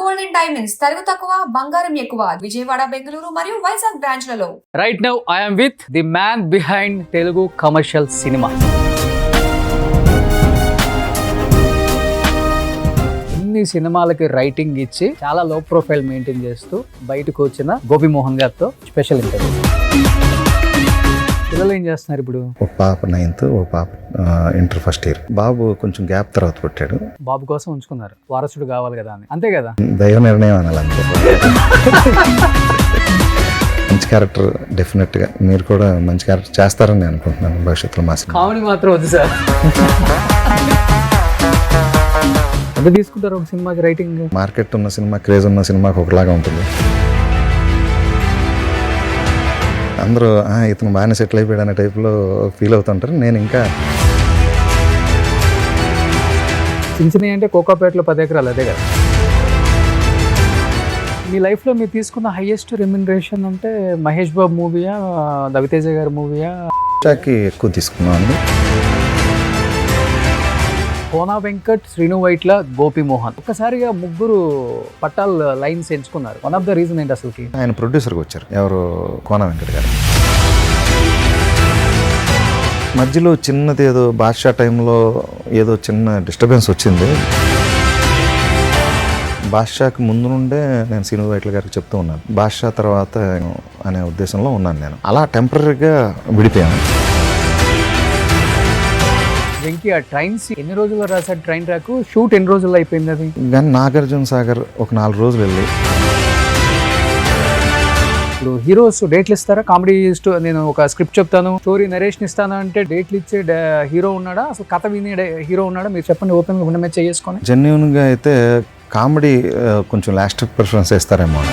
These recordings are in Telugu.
గోల్డెన్ డైమండ్స్ తరుగు తక్కువ బంగారం ఎక్కువ విజయవాడ బెంగళూరు మరియు వైజాగ్ బ్రాంచ్లలో. Right now I am with the man behind Telugu commercial cinema. ఇన్ని సినిమాలకి రైటింగ్ ఇచ్చి చాలా లో ప్రొఫైల్ మెయింటైన్ చేస్తూ బయటకు వచ్చిన గోపి మోహన్ గారితో స్పెషల్ ఇంటర్వ్యూ. పిల్లలు ఏం చేస్తున్నారు ఇప్పుడు? ఒక పాప 9th, ఒక పాప ఇంటర్ ఫస్ట్ ఇయర్. బాబు కొంచెం గ్యాప్ తర్వాత పుట్టాడు. బాబు కోసం ఉంచుకున్నారు, వారసుడు కావాలి కదా అని. అంతే కదా, దైవ నిర్ణయం అనాలి అంతే. మంచి క్యారెక్టర్ డెఫినెట్ గా మీరు కూడా మంచి క్యారెక్టర్ చేస్తారని నేను అనుకుంటున్నాను భవిష్యత్తులో. మా కామెడీ మాత్రం వద్దు సార్. ఎంత తీసుకుంటారు ఒక సినిమాకి రైటింగ్? మార్కెట్ ఉన్న సినిమా, క్రేజ్ ఉన్న సినిమాకి ఒకలాగా ఉంటుంది. అందరూ ఇతను బాగానే సెటిల్ అయిపోయాడు అనే టైప్లో ఫీల్ అవుతుంటారు. నేను ఇంకా చించినాయి అంటే కోకాపేటలో 10 ఎకరాలు, అదే కదా. మీ లైఫ్లో మీరు తీసుకున్న హైయెస్ట్ రెమ్యునరేషన్ అంటే మహేష్ బాబు మూవీయా, రవితేజ గారి మూవీయా? ఎక్కువ తీసుకున్నాను. కోనా వెంకట్, శ్రీను వైట్ల, గోపి మోహన్ ఒక్కసారిగా ముగ్గురు పట్టాల్ లైన్స్ ఎంచుకున్నారు. వన్ ఆఫ్ ద రీజన్ ఏంటి అసలుకి? ఆయన ప్రొడ్యూసర్గా వచ్చారు, ఎవరు కోనా వెంకట్ గారు. మధ్యలో చిన్నది ఏదో బాద్షా టైంలో ఏదో చిన్న డిస్టర్బెన్స్ వచ్చింది. బాద్షాకి ముందు నుండే నేను శ్రీను వైట్ల గారికి చెప్తూ ఉన్నాను, బాద్షా తర్వాత అనే ఉద్దేశంలో ఉన్నాను నేను. అలా టెంపరీగా విడిపోయాను. వెంకీ, ఆ ట్రైన్స్ ఎన్ని రోజుల్లో రాశాడు? ట్రైన్ ట్రాక్ షూట్ ఎన్ని రోజుల్లో అయిపోయింది అది? కానీ నాగార్జున సాగర్ ఒక 4 రోజులు వెళ్ళి. ఇప్పుడు హీరోస్ డేట్లు ఇస్తారా? కామెడీ నేను ఒక స్క్రిప్ట్ చెప్తాను, స్టోరీ నరేషన్ ఇస్తాను అంటే డేట్లు ఇచ్చే హీరో ఉన్నాడా? అసలు కథ వినే హీరో ఉన్నాడా? మీరు చెప్పండి ఓపెన్గా గుండె మీద చేసుకొని. జెన్యున్గా అయితే కామెడీ కొంచెం లాస్ట్ ప్రిఫరెన్స్ ఇస్తారేమో.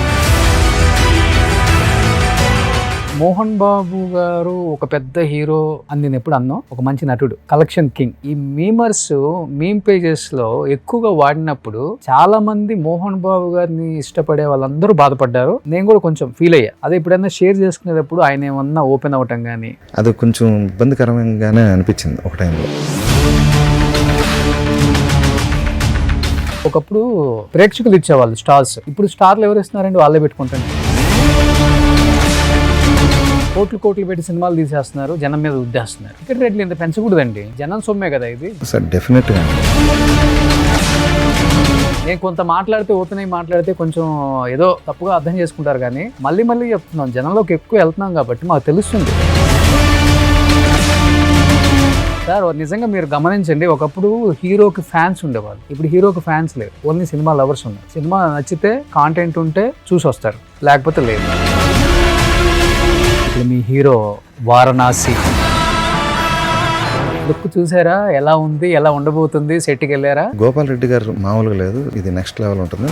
మోహన్ బాబు గారు ఒక పెద్ద హీరో అని నేను ఎప్పుడు అన్నాను, ఒక మంచి నటుడు, కలెక్షన్ కింగ్. ఈ మీమర్స్ మీమ్ పేజెస్ లో ఎక్కువగా వాడినప్పుడు చాలా మంది మోహన్ బాబు గారిని ఇష్టపడే వాళ్ళందరూ బాధపడ్డారు. నేను కూడా కొంచెం ఫీల్ అయ్యా. అదే ఎప్పుడైనా షేర్ చేసుకునేటప్పుడు ఆయన ఏమన్నా ఓపెన్ అవ్వటం కానీ అది కొంచెం ఇబ్బందికరంగానే అనిపించింది ఒక టైంలో. ఒకప్పుడు ప్రేక్షకులు ఇచ్చేవాళ్ళు స్టార్స్, ఇప్పుడు స్టార్లు ఎవరు ఇస్తున్నారండి? వాళ్ళే పెట్టుకుంటారు. కోట్లు పెట్టి సినిమాలు తీసేస్తున్నారు, జనం మీద ఉద్దేస్తున్నారు. టికెట్ రేట్లు ఇంత పెంచకూడదండి, జనం సొమ్మే కదా ఇది. డెఫినెట్గా నేను కొంత మాట్లాడితే ఓపెన్ అయ్యి మాట్లాడితే కొంచెం ఏదో తప్పుగా అర్థం చేసుకుంటారు, కానీ మళ్ళీ చెప్తున్నాం, జనంలోకి ఎక్కువ వెళ్తున్నాం కాబట్టి మాకు తెలుస్తుంది. సార్ నిజంగా మీరు గమనించండి, ఒకప్పుడు హీరోకి ఫ్యాన్స్ ఉండేవాళ్ళు, ఇప్పుడు హీరోకి ఫ్యాన్స్ లేవు, ఓన్లీ సినిమా లవర్స్ ఉన్నారు. సినిమా నచ్చితే కాంటెంట్ ఉంటే చూసి వస్తారు, లేకపోతే లేదు. మీ హీరో వారణాసి లుక్ చూసారా? ఎలా ఉంది, ఎలా ఉండబోతుంది? సెట్కి వెళ్ళారా? గోపాల్ రెడ్డి గారు మామూలుగా లేదు, ఇది నెక్స్ట్ లెవెల్ ఉంటుంది.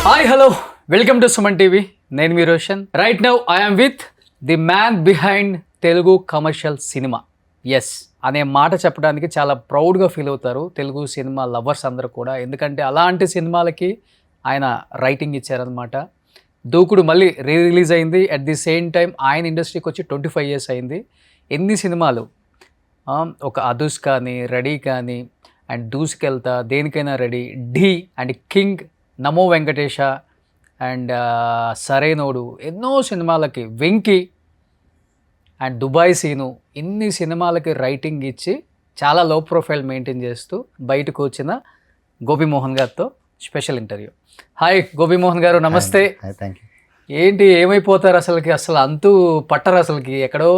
Hi hello, welcome to Suman TV. నేను మీ Roshan. Right now I am with the man behind Telugu commercial cinema. Yes అనే మాట చెప్పడానికి చాలా ప్రౌడ్గా ఫీల్ అవుతారు తెలుగు సినిమా లవర్స్ అందరూ కూడా, ఎందుకంటే అలాంటి సినిమాలకి ఆయన రైటింగ్ ఇచ్చారనమాట. దూకుడు మళ్ళీ రిలీజ్ అయింది. అట్ ది సేమ్ టైం ఆయన ఇండస్ట్రీకి వచ్చి 25 years అయింది. ఎన్ని సినిమాలు, ఒక అదుస్ కానీ, రెడీ కానీ, అండ్ దూసుకెళ్తా, దేనికైనా ready, Dhee and king, Namo Venkatesha and Sarainodu, ఎన్నో సినిమాలకి, వెంకీ అండ్ దుబాయ్ సీను, ఇన్ని సినిమాలకి రైటింగ్ ఇచ్చి చాలా లో ప్రొఫైల్ మెయింటైన్ చేస్తూ బయటకు వచ్చిన గోపి మోహన్ గారితో special interview. Hi Gopi Mohan గారు, నమస్తే. Thank you. ఏంటి ఏమైపోతారు అసలుకి? అసలు అంతూ పట్టరు అసలుకి, ఎక్కడో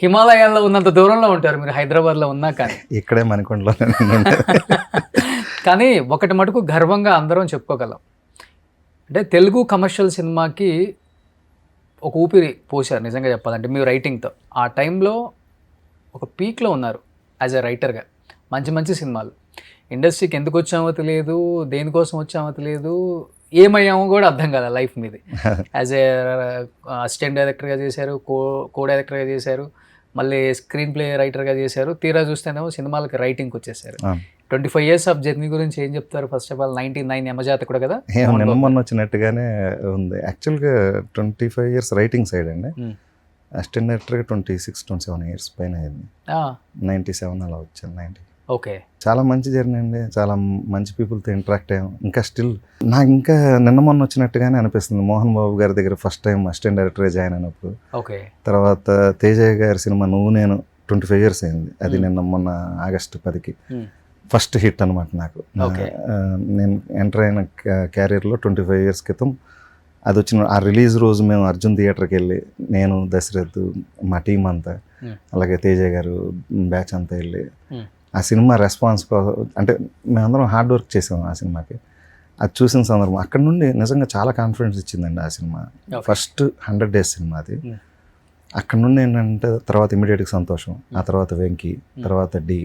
హిమాలయాల్లో ఉన్నంత దూరంలో ఉంటారు మీరు హైదరాబాద్లో ఉన్నా కానీ. ఇక్కడే మనకొండలో. కానీ ఒకటి మటుకు గర్వంగా అందరం చెప్పుకోగలం, అంటే తెలుగు కమర్షియల్ సినిమాకి ఒక ఊపిరి పోసారు నిజంగా చెప్పాలంటే మీ రైటింగ్తో. ఆ టైంలో ఒక పీక్లో ఉన్నారు యాజ్ ఎ రైటర్గా. మంచి సినిమాలు, ఇండస్ట్రీకి ఎందుకు వచ్చామో తెలియదు, దేనికోసం వచ్చామో తెలియదు, ఏమయ్యామో కూడా అర్థం కాదు లైఫ్ మీద. యాజ్ ఏ అసిస్టెంట్ డైరెక్టర్గా చేశారు, కో డైరెక్టర్గా చేశారు, మళ్ళీ స్క్రీన్ ప్లే రైటర్గా చేశారు. తీరా చూస్తేనేమో సినిమాలకి రైటింగ్కి వచ్చేసారు. 25 years ఆఫ్ జర్నీ గురించి ఏం చెప్తారు? ఫస్ట్ ఆఫ్ ఆల్ 99 యమజాతకుడు కదా, మొన్న వచ్చినట్టుగానే ఉంది. యాక్చువల్గా 25 years రైటింగ్ సైడ్ అండి. అసిస్టెంట్ డైరెక్టర్గా 26-27 years పైన అయింది. 97 అలా వచ్చాను. 90 ఓకే. చాలా మంచి జర్నీ అండి. చాలా మంచి పీపుల్తో ఇంటరాక్ట్ అయ్యాం. ఇంకా స్టిల్ నాకు ఇంకా నిన్న మొన్న వచ్చినట్టుగానే అనిపిస్తుంది. మోహన్ బాబు గారి దగ్గర ఫస్ట్ టైం అసిస్టెంట్ డైరెక్టర్గా జాయిన్ అయినప్పుడు, ఓకే. తర్వాత తేజయ్య గారి సినిమా నువ్వు నేను 25 years అయింది. అది నిన్న మొన్న August 10కి ఫస్ట్ హిట్ అనమాట నాకు. నేను ఎంటర్ అయిన క్యారియర్లో 25 years క్రితం అది వచ్చిన ఆ రిలీజ్ రోజు మేము అర్జున్ థియేటర్కి వెళ్ళి, నేను, దశరథ్, మా టీం అంతా, అలాగే తేజయ్య గారు బ్యాచ్ అంతా వెళ్ళి ఆ సినిమా రెస్పాన్స్ అంటే మేమందరం హార్డ్ వర్క్ చేసాం ఆ సినిమాకి. అది చూసిన సందర్భం అక్కడ నుండి నిజంగా చాలా కాన్ఫిడెన్స్ ఇచ్చిందండి ఆ సినిమా. ఫస్ట్ 100 days సినిమా అది. అక్కడ నుండి ఏంటంటే తర్వాత ఇమీడియట్గా సంతోషం, ఆ తర్వాత వెంకీ, తర్వాత డి,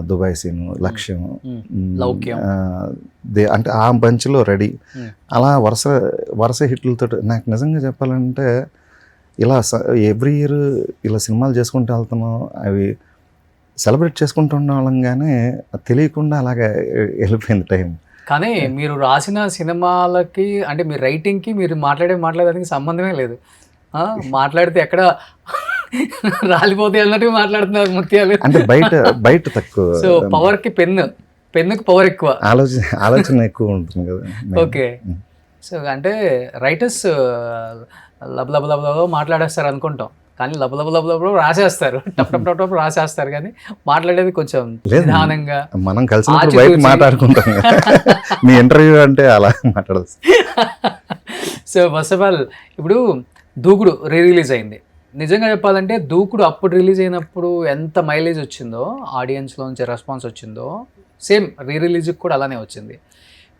దుబాయ్ సీను, లక్ష్యం, అంటే ఆ బంచ్లో రెడీ, అలా వరుస హిట్లతో నాకు నిజంగా చెప్పాలంటే ఇలా ఎవ్రీ ఇయర్ ఇలా సినిమాలు చేసుకుంటూ వెళ్తున్నాం. అవి సెలబ్రేట్ చేసుకుంటూ ఉండగానే తెలియకుండా అలాగే వెళ్ళిపోయింది టైం. కానీ మీరు రాసిన సినిమాలకి అంటే మీ రైటింగ్కి మీరు మాట్లాడడానికి సంబంధమే లేదు. మాట్లాడితే ఎక్కడ రాలిపోతే అన్నట్టు మాట్లాడుతున్నారు ముత్యాలు. అంటే బయట తక్కువ. సో పవర్కి పెన్నుకి పవర్ ఎక్కువ, ఆలోచన ఎక్కువ ఉంటుంది కదా. ఓకే. సో అంటే రైటర్స్ లబ్ మాట్లాడేస్తారు అనుకుంటాం, కానీ లబ్ రాసేస్తారు, టప్ రాసేస్తారు, కానీ మాట్లాడేది కొంచెం నిదానంగా. మనం కలిసినప్పుడు బయట మాట్లాడుకుంటాం. మీ ఇంటర్వ్యూ అంటే అలా మాట్లాడదు. సో ఫస్ట్ ఆఫ్ ఆల్ ఇప్పుడు దూకుడు రిలీజ్ అయింది. నిజంగా చెప్పాలంటే దూకుడు అప్పుడు రిలీజ్ అయినప్పుడు ఎంత మైలేజ్ వచ్చిందో, ఆడియన్స్లోంచి రెస్పాన్స్ వచ్చిందో, సేమ్ రిలీజ్కి కూడా అలానే వచ్చింది.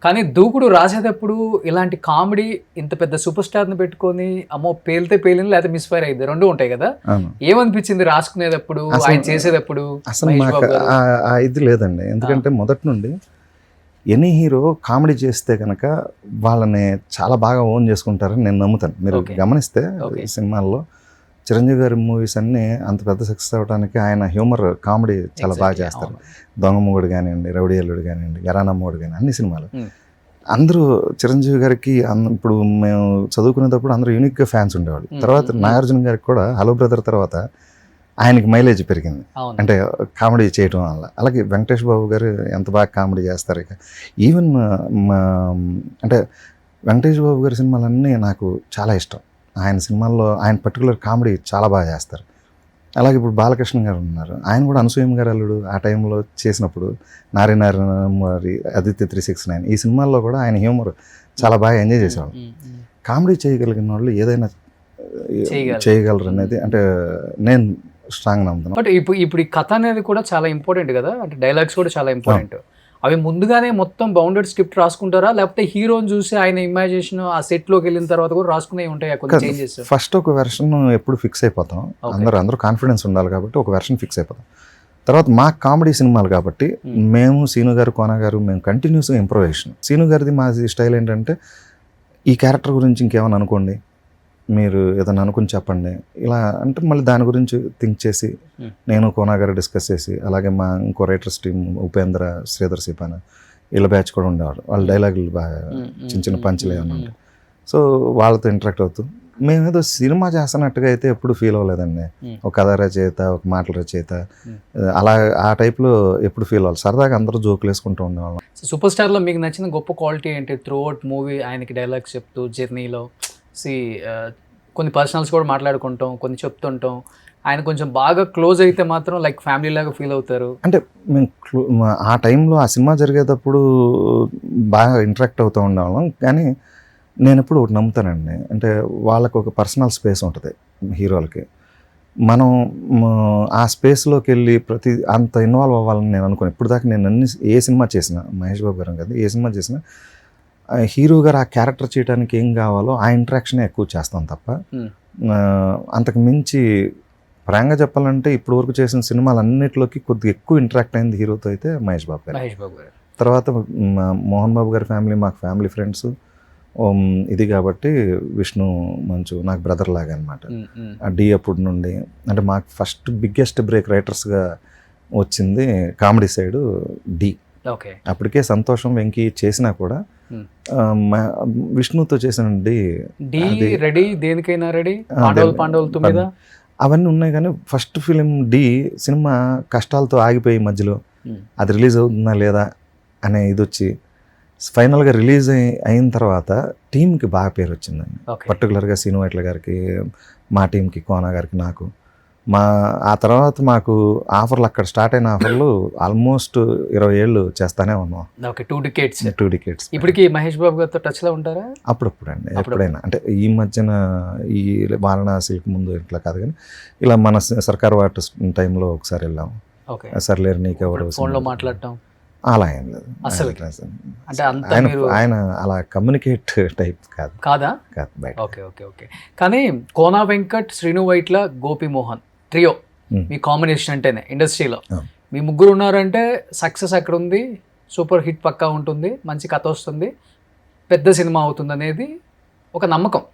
కానీ దూకుడు రాసేటప్పుడు ఇలాంటి కామెడీ ఇంత పెద్ద సూపర్ స్టార్ని పెట్టుకొని అమ్మో పేలితే పేలింది లేకపోతే మిస్ఫైర్ అయింది, రెండు ఉంటాయి కదా. ఏమనిపించింది రాసుకునేటప్పుడు, ఆయన చేసేటప్పుడు? అసలు ఇది లేదండి, ఎందుకంటే మొదటి నుండి ఎనీ హీరో కామెడీ చేస్తే కనుక వాళ్ళని చాలా బాగా ఓన్ చేసుకుంటారని నేను నమ్ముతాను. మీరు గమనిస్తే ఈ సినిమాల్లో చిరంజీవి గారి మూవీస్ అన్నీ అంత పెద్ద సక్సెస్ అవ్వడానికి ఆయన హ్యూమర్ కామెడీ చాలా బాగా చేస్తారు. దొంగమ్మగుడు కానివ్వండి, రౌడీ అల్లుడు కానివ్వండి, గరానమ్మగుడు కానీ అన్ని సినిమాలు అందరూ చిరంజీవి గారికి ఇప్పుడు మేము చదువుకునేటప్పుడు అందరూ యూనిక్గా ఫ్యాన్స్ ఉండేవాళ్ళు. తర్వాత నాగార్జున గారికి కూడా హలో బ్రదర్ తర్వాత ఆయనకి మైలేజ్ పెరిగింది, అంటే కామెడీ చేయటం వల్ల. అలాగే వెంకటేష్ బాబు గారు ఎంత బాగా కామెడీ చేస్తారు. ఇక ఈవెన్ అంటే వెంకటేష్ బాబు గారి సినిమాలన్నీ నాకు చాలా ఇష్టం. ఆయన సినిమాల్లో ఆయన పర్టికులర్ కామెడీ చాలా బాగా చేస్తారు. అలాగే ఇప్పుడు బాలకృష్ణ గారు ఉన్నారు, ఆయన కూడా అనసూయమ్మ గారు అల్లుడు ఆ టైంలో చేసినప్పుడు, నారి మరి ఆదిత్య 369 ఈ సినిమాల్లో కూడా ఆయన హ్యూమర్ చాలా బాగా ఎంజాయ్ చేసేవాళ్ళు. కామెడీ చేయగలిగిన వాళ్ళు ఏదైనా చేయగలరు అనేది అంటే నేను స్ట్రాంగ్ నమ్ముతాను. బట్ ఇప్పుడు ఈ కథ అనేది కూడా చాలా ఇంపార్టెంట్ కదా, అంటే డైలాగ్స్ కూడా చాలా ఇంపార్టెంట్. అవి ముందుగానే మొత్తం బౌండెడ్ స్క్రిప్ట్ రాసుకుంటారా, లేకపోతే హీరోని చూసి ఆయన ఇమాజినేషన్ ఆ సెట్లోకి వెళ్ళిన తర్వాత కూడా రాసుకునే ఉంటాయి కొన్ని చేంజెస్? ఫస్ట్ ఒక వెర్షన్ ఎప్పుడు ఫిక్స్ అయిపోతాం, అందరూ కాన్ఫిడెన్స్ ఉండాలి కాబట్టి ఒక వెర్షన్ ఫిక్స్ అయిపోతాం. తర్వాత మా కామెడీ సినిమాలు కాబట్టి మేము సీను గారు, కోన గారు మేము కంటిన్యూస్గా ఇంప్రొవైజేషన్. సీను గారిది మా స్టైల్ ఏంటంటే ఈ క్యారెక్టర్ గురించి ఇంకేమైనా అనుకోండి, మీరు ఏదైనా అనుకుని చెప్పండి, ఇలా అంటే మళ్ళీ దాని గురించి థింక్ చేసి నేను కోనా గారు డిస్కస్ చేసి, అలాగే మా ఇంకో రైటర్స్ టీం ఉపేంద్ర, శ్రీధర్ సిపాన వీళ్ళ బ్యాచ్ కూడా ఉండేవారు. వాళ్ళ డైలాగులు బాగా చిన్న పంచులు ఏమన్నా ఉంటాయి. సో వాళ్ళతో ఇంటరాక్ట్ అవుతూ మేమేదో సినిమా చేస్తున్నట్టుగా అయితే ఎప్పుడు ఫీల్ అవ్వలేదండి. ఒక కథ రచయిత, ఒక మాటల రచయిత అలా ఆ టైప్లో ఎప్పుడు ఫీల్ అవ్వాలి. సరదాగా అందరూ జోకులు వేసుకుంటూ ఉండేవాళ్ళం. సూపర్ స్టార్లో మీకు నచ్చిన గొప్ప క్వాలిటీ ఏంటి? త్రూ అవుట్ మూవీ ఆయనకి డైలాగ్స్ చెప్తూ జర్నీలో కొన్ని పర్సనల్స్ కూడా మాట్లాడుకుంటాం, కొన్ని చెప్తుంటాం. ఆయన కొంచెం బాగా క్లోజ్ అయితే మాత్రం లైక్ ఫ్యామిలీ లాగా ఫీల్ అవుతారు. అంటే మేము ఆ టైంలో ఆ సినిమా జరిగేటప్పుడు బాగా ఇంటరాక్ట్ అవుతూ ఉండేవాళ్ళం. కానీ నేను ఎప్పుడు ఒకటి నమ్ముతానండి, అంటే వాళ్ళకు ఒక పర్సనల్ స్పేస్ ఉంటుంది హీరోలకి. మనం ఆ స్పేస్లోకి వెళ్ళి అంత ఇన్వాల్వ్ అవ్వాలని నేను అనుకోను. ఇప్పుడు దాకా నేను ఏ సినిమా చేసినా, మహేష్ బాబు గారు కదా, ఏ సినిమా చేసినా హీరో గారు ఆ క్యారెక్టర్ చేయడానికి ఏం కావాలో ఆ ఇంటరాక్షనే ఎక్కువ చేస్తాం తప్ప అంతకు మించి ప్రాంగా చెప్పాలంటే ఇప్పుడు వరకు చేసిన సినిమాలన్నిటిలోకి కొద్దిగా ఎక్కువ ఇంటరాక్ట్ అయింది హీరోతో అయితే మహేష్ బాబు గారు. తర్వాత మోహన్ బాబు గారి ఫ్యామిలీ మాకు ఫ్యామిలీ ఫ్రెండ్స్ ఇది కాబట్టి విష్ణు మంచు నాకు బ్రదర్ లాగా అనమాట. ఆ డి అప్పుడు నుండి అంటే మాకు ఫస్ట్ బిగ్గెస్ట్ బ్రేక్ రైటర్స్గా వచ్చింది కామెడీ సైడ్ డి. అప్పటికే సంతోషం వెంకీ చేసినా కూడా విష్ణుతో చేసిన రెడీ దేనికైనా రెడీ, అవన్నీ ఉన్నాయి. కానీ ఫస్ట్ ఫిలిం డి సినిమా కష్టాలతో ఆగిపోయి మధ్యలో అది రిలీజ్ అవుతుందా లేదా అనే ఇది వచ్చి ఫైనల్గా రిలీజ్ అయిన తర్వాత టీంకి బాగా పేరు వచ్చిందండి. పర్టికులర్గా శ్రీను వైట్ల గారికి, మా టీంకి, కోనా గారికి, నాకు ఆ తర్వాత మాకు ఆఫర్లు అక్కడ స్టార్ట్ అయిన ఆఫర్లు ఆల్మోస్ట్ 20 ఏళ్ళు చేస్తానే ఉన్నాం. Okay, 2 decades. ఇప్పటికి మహేష్ బాబు గారితో టచ్లో ఉంటారా? అప్పుడప్పుడు అండి, ఎప్పుడైనా. అంటే ఈ మధ్యన ఈ వారణాసికి ముందు ఇట్లా కాదు, కానీ ఇలా మన సర్కార్ వాటర్ టైంలో ఒకసారి వెళ్ళాము. సర్లేరు నీకెవరు ఫోన్లో మాట్లాడటం అలా ఏం లేదు అసలు. అంటే ఆయన అలా కమ్యూనికేట్ టైప్ కాదా? బయట. ఓకే. కానీ కోనా వెంకట్, శ్రీను వైట్ల, గోపి మోహన్ ట్రియో మీ కాంబినేషన్ అంటేనే ఇండస్ట్రీలో మీ ముగ్గురు ఉన్నారంటే సక్సెస్ ఎక్కడ ఉంది, సూపర్ హిట్ పక్కా ఉంటుంది, మంచి కథ వస్తుంది, పెద్ద సినిమా అవుతుంది అనేది ఒక నమ్మకం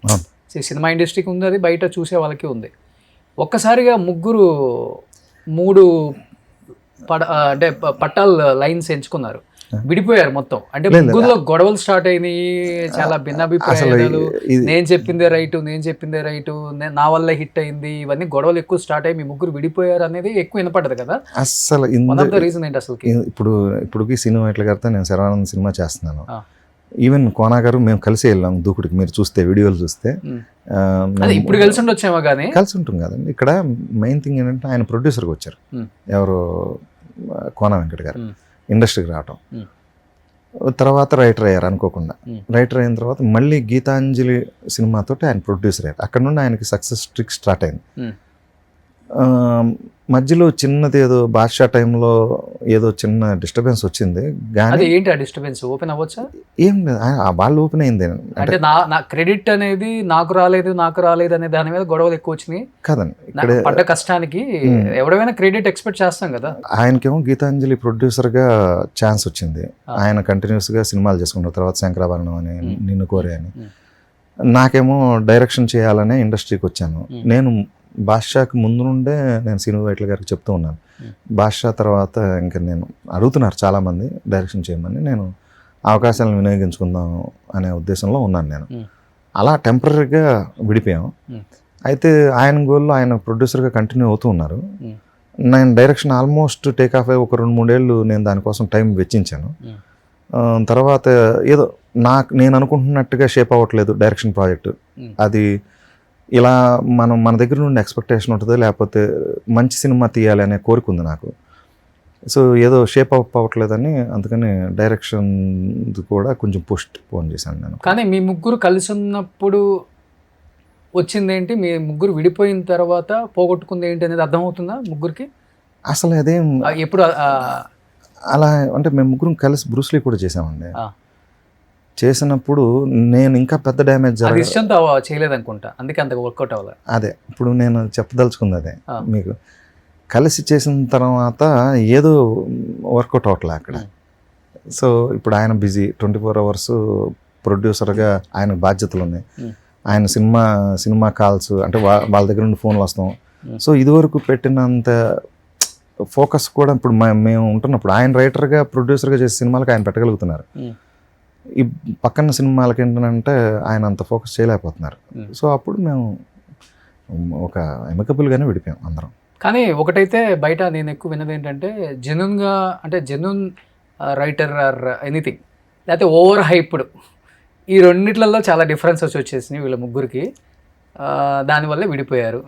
సినిమా ఇండస్ట్రీకి ఉంది, అది బయట చూసే వాళ్ళకి ఉంది. ఒక్కసారిగా ముగ్గురు 3 అంటే పట్టాల్ లైన్స్ ఎంచుకున్నారు, విడిపోయారు మొత్తం. అంటే ముగ్గురులో గొడవలు స్టార్ట్ అయినాయి, చాలా భిన్నాభిప్రాయాలు, నేను చెప్పిందే రైటు, నా వల్ల హిట్ అయింది, ఇవన్నీ గొడవలు ఎక్కువ స్టార్ట్ అయ్యి మీ ముగ్గురు విడిపోయారు అనేది ఎక్కువ వినపడదు కదా అసలు. రీజన్ ఏంటి అసలు? ఇప్పుడుకి సినిమా ఎట్లా గారితో నేను శర్వానంద్ సినిమా చేస్తున్నాను. ఈవెన్ కోనా గారు మేము కలిసి వెళ్ళాం దూకుడికి. మీరు చూస్తే వీడియోలు చూస్తే ఇప్పుడు కలిసి ఉండొచ్చేమో, కానీ కలిసి ఉంటుంది కదండి. ఇక్కడ మెయిన్ థింగ్ ఏంటంటే ఆయన ప్రొడ్యూసర్కి వచ్చారు, ఎవరు కోనా వెంకట్ గారు ఇండస్ట్రీకి రావటం. తర్వాత రైటర్ అయ్యారు అనుకోకుండా. రైటర్ అయిన తర్వాత మళ్ళీ గీతాంజలి సినిమాతో ఆయన ప్రొడ్యూసర్ అయ్యారు. అక్కడ నుండి ఆయనకి సక్సెస్ ట్రిక్ స్టార్ట్ అయింది. మధ్యలో చిన్నది ఏదో బాద్షా టైంలో ఏదో చిన్న డిస్టర్బెన్స్ వచ్చింది. కానీ ఏంటి ఆ డిస్టర్బెన్స్? ఓపెన్ అవ్వచ్చా? ఏం లేదు, వాళ్ళు ఓపెన్ అయింది. అంటే నా క్రెడిట్ అనేది నాకు రాలేదు అనే దాని మీద గొడవలు ఎక్కువ వచ్చినాయి కదండి. ఇక్కడ పడ్డ కష్టానికి ఎవరైనా క్రెడిట్ ఎక్స్పెక్ట్ చేస్తాం కదా. ఆయనకేమో గీతాంజలి ప్రొడ్యూసర్గా ఛాన్స్ వచ్చింది. ఆయన కంటిన్యూస్గా సినిమాలు చేసుకుంటారు. తర్వాత శంకరాభరణం అని, నిన్ను కోరే అని. నాకేమో డైరెక్షన్ చేయాలనే ఇండస్ట్రీకి వచ్చాను. నేను బాద్షాకి ముందు నుండే నేను శ్రీను వైట్ల గారికి చెప్తూ ఉన్నాను. బాద్షా తర్వాత ఇంకా నేను అడుగుతున్నారు చాలామంది డైరెక్షన్ చేయమని. నేను అవకాశాలను వినియోగించుకుందాం అనే ఉద్దేశంలో ఉన్నాను నేను. అలా టెంపరీగా విడిపోయాం. అయితే ఆయన గోల్లో ఆయన ప్రొడ్యూసర్గా కంటిన్యూ అవుతూ ఉన్నారు. నేను డైరెక్షన్ ఆల్మోస్ట్ టేక్ ఆఫ్ అయ్యి ఒక 2-3 ఏళ్ళు నేను దానికోసం టైం వెచ్చించాను. తర్వాత ఏదో నేను అనుకుంటున్నట్టుగా షేప్ అవ్వట్లేదు డైరెక్షన్ ప్రాజెక్టు. అది ఇలా మన దగ్గర నుండి ఎక్స్పెక్టేషన్ ఉంటుంది, లేకపోతే మంచి సినిమా తీయాలి అనే కోరిక ఉంది నాకు. సో ఏదో షేప్ అప్ అవ్వట్లేదని అందుకని డైరెక్షన్ కూడా కొంచెం పోన్ చేశాను నేను. కానీ మీ ముగ్గురు కలిసి ఉన్నప్పుడు వచ్చింది ఏంటి, మీ ముగ్గురు విడిపోయిన తర్వాత పోగొట్టుకుంది ఏంటి అనేది అర్థమవుతుందా ముగ్గురికి? అసలు అదేం ఎప్పుడు అలా అంటే మేము ముగ్గురం కలిసి బ్రూస్లీ కూడా చేసామండి. చేసినప్పుడు నేను ఇంకా పెద్ద డ్యామేజ్ చేయలేదు అనుకుంటా, అందుకే అంత వర్కౌట్ అవ్వాలి. అదే ఇప్పుడు నేను చెప్పదలుచుకుంది అదే. మీకు కలిసి చేసిన తర్వాత ఏదో వర్కౌట్ అవ్వట్లే అక్కడ. సో ఇప్పుడు ఆయన బిజీ 24 hours ప్రొడ్యూసర్గా ఆయన బాధ్యతలు ఉన్నాయి. ఆయన సినిమా కాల్స్ అంటే వాళ్ళ దగ్గర నుండి ఫోన్లు వస్తాం. సో ఇదివరకు పెట్టినంత ఫోకస్ కూడా ఇప్పుడు మేము ఉంటున్నప్పుడు ఆయన రైటర్గా ప్రొడ్యూసర్గా చేసే సినిమాలకు ఆయన పెట్టగలుగుతున్నారు. ఈ పక్కన సినిమాలకి ఏంటంటే ఆయన అంత ఫోకస్ చేయలేకపోతున్నారు. సో అప్పుడు మేము ఒక ఎమికబుల్గానే విడిపోయాం అందరం. కానీ ఒకటైతే బయట నేను ఎక్కువ విన్నది ఏంటంటే జెన్యూన్గా, అంటే జెన్యూన్ రైటర్ ఆర్ ఎనీథింగ్, లేకపోతే ఓవర్ హైప్డ్, ఈ రెండిట్లలో చాలా డిఫరెన్సెస్ వచ్చేసినాయి వీళ్ళ ముగ్గురికి. దానివల్లే విడిపోయారు.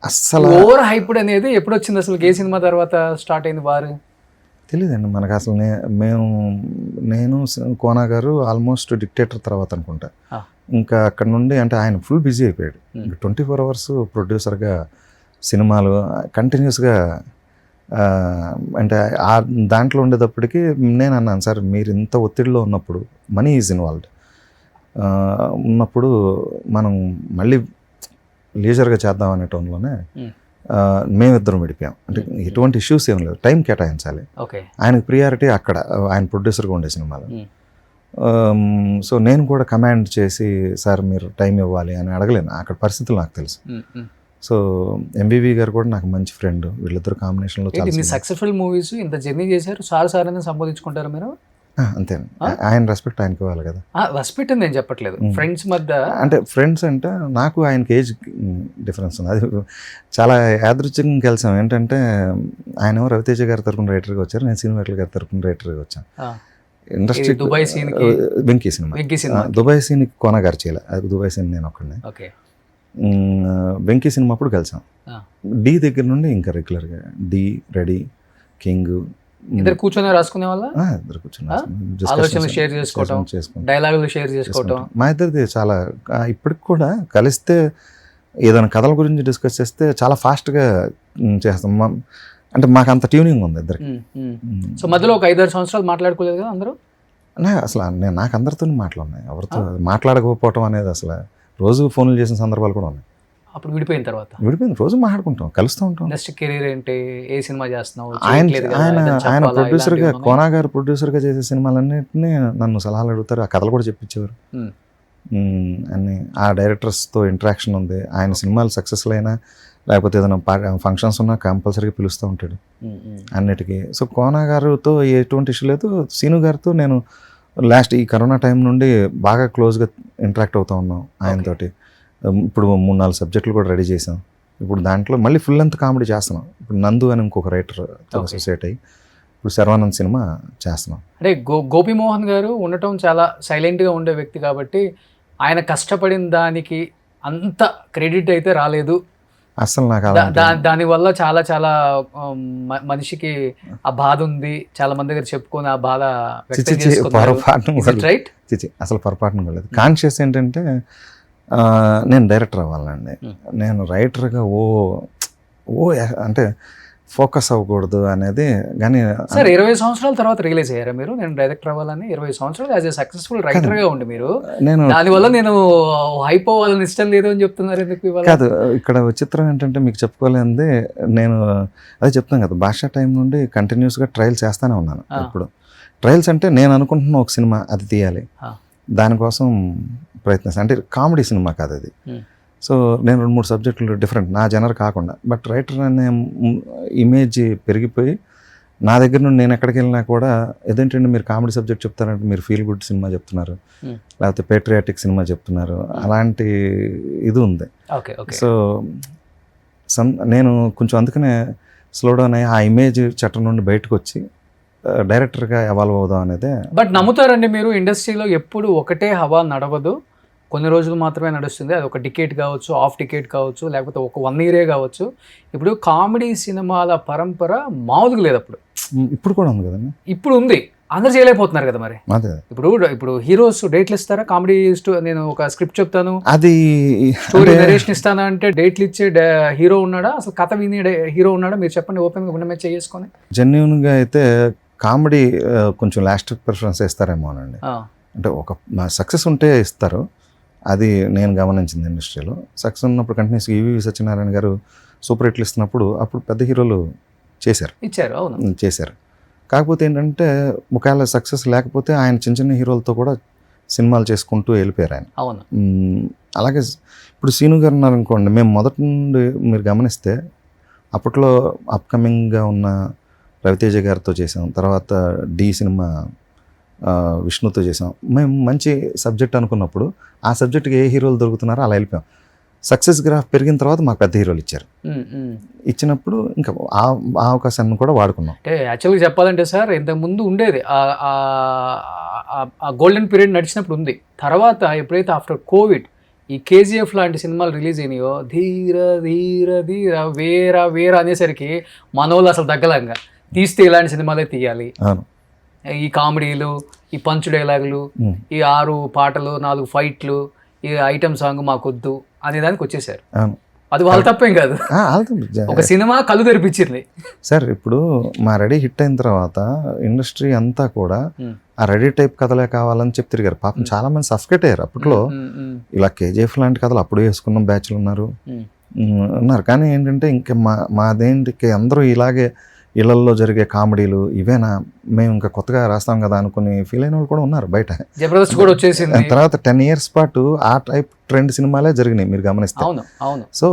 అసలు ఓవర్ హైప్డ్ అనేది ఎప్పుడు వచ్చింది అసలు? ఏ సినిమా తర్వాత స్టార్ట్ అయింది వారు? తెలియదండి మనకు అసలు. నేను కోనా గారు ఆల్మోస్ట్ డిక్టేటర్ తర్వాత అనుకుంటా. ఇంకా అక్కడ నుండి అంటే ఆయన ఫుల్ బిజీ అయిపోయాడు. 24 hours ప్రొడ్యూసర్గా సినిమాలు కంటిన్యూస్గా. అంటే దాంట్లో ఉండేటప్పటికి నేను అన్నాను, సార్ మీరు ఇంత ఒత్తిడిలో ఉన్నప్పుడు, మనీ ఈజ్ ఇన్వాల్వ్డ్ ఉన్నప్పుడు మనం మళ్ళీ లీజర్గా చేద్దాం అనే టోన్లోనే మేమిద్దరం విడిపోయాం. అంటే ఎటువంటి ఇష్యూస్ ఏం లేదు, టైం కేటాయించాలి. ఆయనకు ప్రియారిటీ అక్కడ, ఆయన ప్రొడ్యూసర్గా ఉండే సినిమాలు. సో నేను కూడా కమాండ్ చేసి సార్ మీరు టైం ఇవ్వాలి అని అడగలేను, అక్కడ పరిస్థితులు నాకు తెలుసు. సో ఎంబీవీ గారు కూడా నాకు మంచి ఫ్రెండ్. వీళ్ళిద్దరు కాంబినేషన్లో చాలా సక్సెస్ఫుల్ మూవీస్ ఇంత జర్నీ చేశారు. సార్ అని సంబోధించుకుంటారు మీరు? అంతే. ఆయన రెస్పెక్ట్ ఆయనకి ఇవ్వాలి కదా. రెస్పెక్ట్ అని నేను చెప్పట్లేదు, ఫ్రెండ్స్ మధ్య అంటే ఫ్రెండ్స్ అంటే నాకు ఆయనకి ఏజ్ డిఫరెన్స్ ఉంది. అది చాలా యాదృచ్ఛికంగా కలిసాం. ఏంటంటే ఆయన రవితేజ గారి తరపున రైటర్గా వచ్చారు, నేను సినిమా గారి తరపున రైటర్గా వచ్చాను. Industry Dubai scene Venky cinema Dubai scene Kona గారు చేయలే, అది దుబాయ్ సీన్ నేను ఒక్కడిని. వెంకీ సినిమా అప్పుడు కలిసాం. డి దగ్గర నుండి ఇంకా రెగ్యులర్గా డి, రెడీ, కింగ్ ఇద్దరు కూర్చొని రాసుకునే వాళ్ళ, ఇద్దరు కూర్చొని ఆలోచనలు షేర్ చేసుకోవటం, డైలాగులు షేర్ చేసుకోవటం. మా ఇద్దరిది చాలా ఇప్పటికి కూడా కలిస్తే ఏదైనా కథల గురించి డిస్కస్ చేస్తే చాలా ఫాస్ట్గా చేస్తాం. అంటే మాకు అంత ట్యూనింగ్ ఉంది ఇద్దరికి. సో మధ్యలో ఒక 5-6 సంవత్సరాలు మాట్లాడుకోలేదు కదా అందరూ? అసలు నాకు అందరితో మాట్లాడున్నాయి, ఎవరితో మాట్లాడకపోవటం అనేది అసలు రోజు ఫోన్లు చేసిన సందర్భాలు కూడా ఉన్నాయి. అప్పుడు విడిపోయిన తర్వాత విడిపోయింది, రోజు మాట్లాడుకుంటాం, కలుస్తూ ఉంటాం. నెక్స్ట్ కెరీర్ ఏంటి, ఏ సినిమా చేస్తున్నావు? ఆయన ప్రొడ్యూసర్గా, కోనా గారు ప్రొడ్యూసర్గా చేసే సినిమాలన్నింటినీ నన్ను సలహాలు అడుగుతారు, ఆ కథలు కూడా చెప్పించేవారు అన్ని. ఆ డైరెక్టర్స్తో ఇంటరాక్షన్ ఉంది. ఆయన సినిమాలు సక్సెస్ఫుల్ అయినా లేకపోతే ఏదైనా ఫంక్షన్స్ ఉన్నా కంపల్సరీగా పిలుస్తూ ఉంటాడు అన్నిటికీ. సో కోనా గారితో ఎటువంటి ఇష్యూ లేదు. సీను గారితో నేను లాస్ట్ ఈ కరోనా టైం నుండి బాగా క్లోజ్గా ఇంటరాక్ట్ అవుతూ ఉన్నాం ఆయనతోటి. ఇప్పుడు 3-4 సబ్జెక్టులు కూడా రెడీ చేసాం. ఇప్పుడు దాంట్లో మళ్ళీ ఫుల్ లెంత్ కామెడీ చేస్తున్నాం. ఇప్పుడు నందు అని ఇంకొక రైటర్ అసోసియేట్ అయ్యి ఇప్పుడు శర్వానంద్ సినిమా చేస్తున్నాం. అంటే గోపీమోహన్ గారు ఉండటం చాలా సైలెంట్గా ఉండే వ్యక్తి కాబట్టి ఆయన కష్టపడిన దానికి అంత క్రెడిట్ అయితే రాలేదు అసలు. నాకు దానివల్ల చాలా చాలా మనిషికి ఆ బాధ ఉంది, చాలా మంది దగ్గర చెప్పుకొని ఆ బాధ రైట్. అసలు పొరపాటును కూడా లేదు. కాన్షియస్ ఏంటంటే నేను డైరెక్టర్ అవ్వాలండి, నేను రైటర్గా అంటే ఫోకస్ అవ్వకూడదు అనేది. కానీ సార్ 20 సంవత్సరాల తర్వాత రియలైజ్ అయ్యారా మీరు నేను డైరెక్టర్ అవ్వాలని? 20 సంవత్సరాలు యాజ్ ఏ సక్సెస్ఫుల్ రైటర్గా ఉండి మీరు దానివల్ల నేను హైప్ అవ్వాలని ఇష్టం లేదు అని చెప్తున్నారు ఎందుకు? కాదు, ఇక్కడ విచిత్రం ఏంటంటే మీకు చెప్పుకోలేంది, నేను అదే చెప్తాను కదా, భాషా టైం నుండి కంటిన్యూస్గా ట్రయల్స్ చేస్తూనే ఉన్నాను. ఇప్పుడు ట్రయల్స్ అంటే నేను అనుకుంటున్న ఒక సినిమా అది తీయాలి, దానికోసం ప్రయత్నిస్తాను. అంటే కామెడీ సినిమా కాదు అది. సో నేను 2-3 సబ్జెక్టులు డిఫరెంట్ నా జనర్ కాకుండా, బట్ రైటర్ అనే ఇమేజ్ పెరిగిపోయి నా దగ్గర నుండి నేను ఎక్కడికి వెళ్ళినా కూడా ఏదేంటంటే మీరు కామెడీ సబ్జెక్ట్ చెప్తారంటే మీరు ఫీల్ గుడ్ సినిమా చెప్తున్నారు, లేకపోతే పేట్రియాటిక్ సినిమా చెప్తున్నారు, అలాంటి ఇది ఉంది. సో నేను కొంచెం అందుకనే స్లో డౌన్ అయ్యి ఆ ఇమేజ్ చట్టం నుండి బయటకు వచ్చి డైరెక్టర్గా ఎవాల్వ్ అవుదాం అనేది. బట్ నమ్ముతారండి మీరు, ఇండస్ట్రీలో ఎప్పుడు ఒకటే హవా నడవదు, కొన్ని రోజులు మాత్రమే నడుస్తుంది. అది ఒక టికెట్ కావచ్చు, హాఫ్ టికెట్ కావచ్చు, లేకపోతే ఒక 1 year కావచ్చు. ఇప్పుడు కామెడీ సినిమాల పరంపర మామూలుగా లేదు అప్పుడు. ఇప్పుడు కూడా ఉంది కదండి. ఇప్పుడు ఉంది, అందరు చేయలేకపోతున్నారు కదా మరి. ఇప్పుడు హీరోస్ డేట్లు ఇస్తారా? కామెడీ నేను ఒక స్క్రిప్ట్ చెప్తాను, అది స్టోరీ నరేషన్ ఇస్తాను అంటే డేట్లు ఇచ్చే హీరో ఉన్నాడా? అసలు కథ విని హీరో ఉన్నాడా? మీరు చెప్పండి ఓపెన్గా గుండె మీద చేసుకొని. జెన్యూన్గా అయితే కామెడీ కొంచెం లాస్ట్ ప్రిఫరెన్స్ ఇస్తారేమో అనండి. అంటే ఒక సక్సెస్ ఉంటే ఇస్తారు, అది నేను గమనించింది ఇండస్ట్రీలో. సక్సెస్ ఉన్నప్పుడు కంటిన్యూస్ ఈవీవి సత్యనారాయణ గారు సూపర్ హిట్లు ఇస్తున్నప్పుడు అప్పుడు పెద్ద హీరోలు చేశారు. కాకపోతే ఏంటంటే ఒకవేళ సక్సెస్ లేకపోతే ఆయన చిన్న హీరోలతో కూడా సినిమాలు చేసుకుంటూ వెళ్ళిపోయారు ఆయన. అలాగే ఇప్పుడు సీను గారు ఉన్నారనుకోండి, మేము మొదటి నుండి మీరు గమనిస్తే అప్పట్లో అప్కమింగ్గా ఉన్న రవితేజ గారితో చేసాం, తర్వాత డి సినిమా విష్ణుతో చేసాం. మేము మంచి సబ్జెక్ట్ అనుకున్నప్పుడు ఆ సబ్జెక్ట్కి ఏ హీరోలు దొరుకుతున్నారో అలా వెళ్ళిపోయాం. సక్సెస్ గ్రాఫ్ పెరిగిన తర్వాత మాకు పెద్ద హీరోలు ఇచ్చారు. ఇచ్చినప్పుడు ఇంకా ఆ అవకాశాన్ని కూడా వాడుకున్నాం. అంటే యాక్చువల్గా చెప్పాలంటే సార్, ఇంతకుముందు ఉండేది ఆ గోల్డెన్ పీరియడ్ నడిచినప్పుడు ఉంది. తర్వాత ఎప్పుడైతే ఆఫ్టర్ కోవిడ్ ఈ కేజీఎఫ్ లాంటి సినిమాలు రిలీజ్ అయినాయో, ధీర ధీర ధీర వేరా వేరా అనేసరికి మనోళ్ళు అసలు దగ్గలంగా తీస్తే ఇలాంటి సినిమాలే తీయాలి, ఈ కామెడీలు, ఈ పంచు డైలాగులు, ఈ 6 పాటలు 4 ఫైట్లు, ఈ ఐటమ్ సాంగ్ మాకొద్దు అనే దానికి వచ్చేసారు. అది వాళ్ళ తప్పేం కాదు, ఒక సినిమా కళ్ళు తెరిపించింది సార్. ఇప్పుడు మా రెడీ హిట్ అయిన తర్వాత ఇండస్ట్రీ అంతా కూడా ఆ రెడీ టైప్ కథలే కావాలని చెప్పి తిరిగారు. పాపం చాలా మంది సఫికేట్ అయ్యారు. అప్పట్లో ఇలా కేజీఎఫ్ లాంటి కథలు అప్పుడు వేసుకున్న బ్యాచ్లు ఉన్నారు. కానీ ఏంటంటే ఇంకా మాదేంటికి అందరూ ఇలాగే ఇళ్లల్లో జరిగే కామెడీలు ఇవేనా, మేము ఇంకా కొత్తగా రాస్తాం కదా అనుకుని ఫీల్ అయిన వాళ్ళు కూడా ఉన్నారు బయట. జబర్దస్త్ కూడా వచ్చేసింది. తర్వాత 10 years పాటు ఆ టైప్ ట్రెండ్ సినిమాలే జరిగినాయి మీరు గమనిస్తే. సో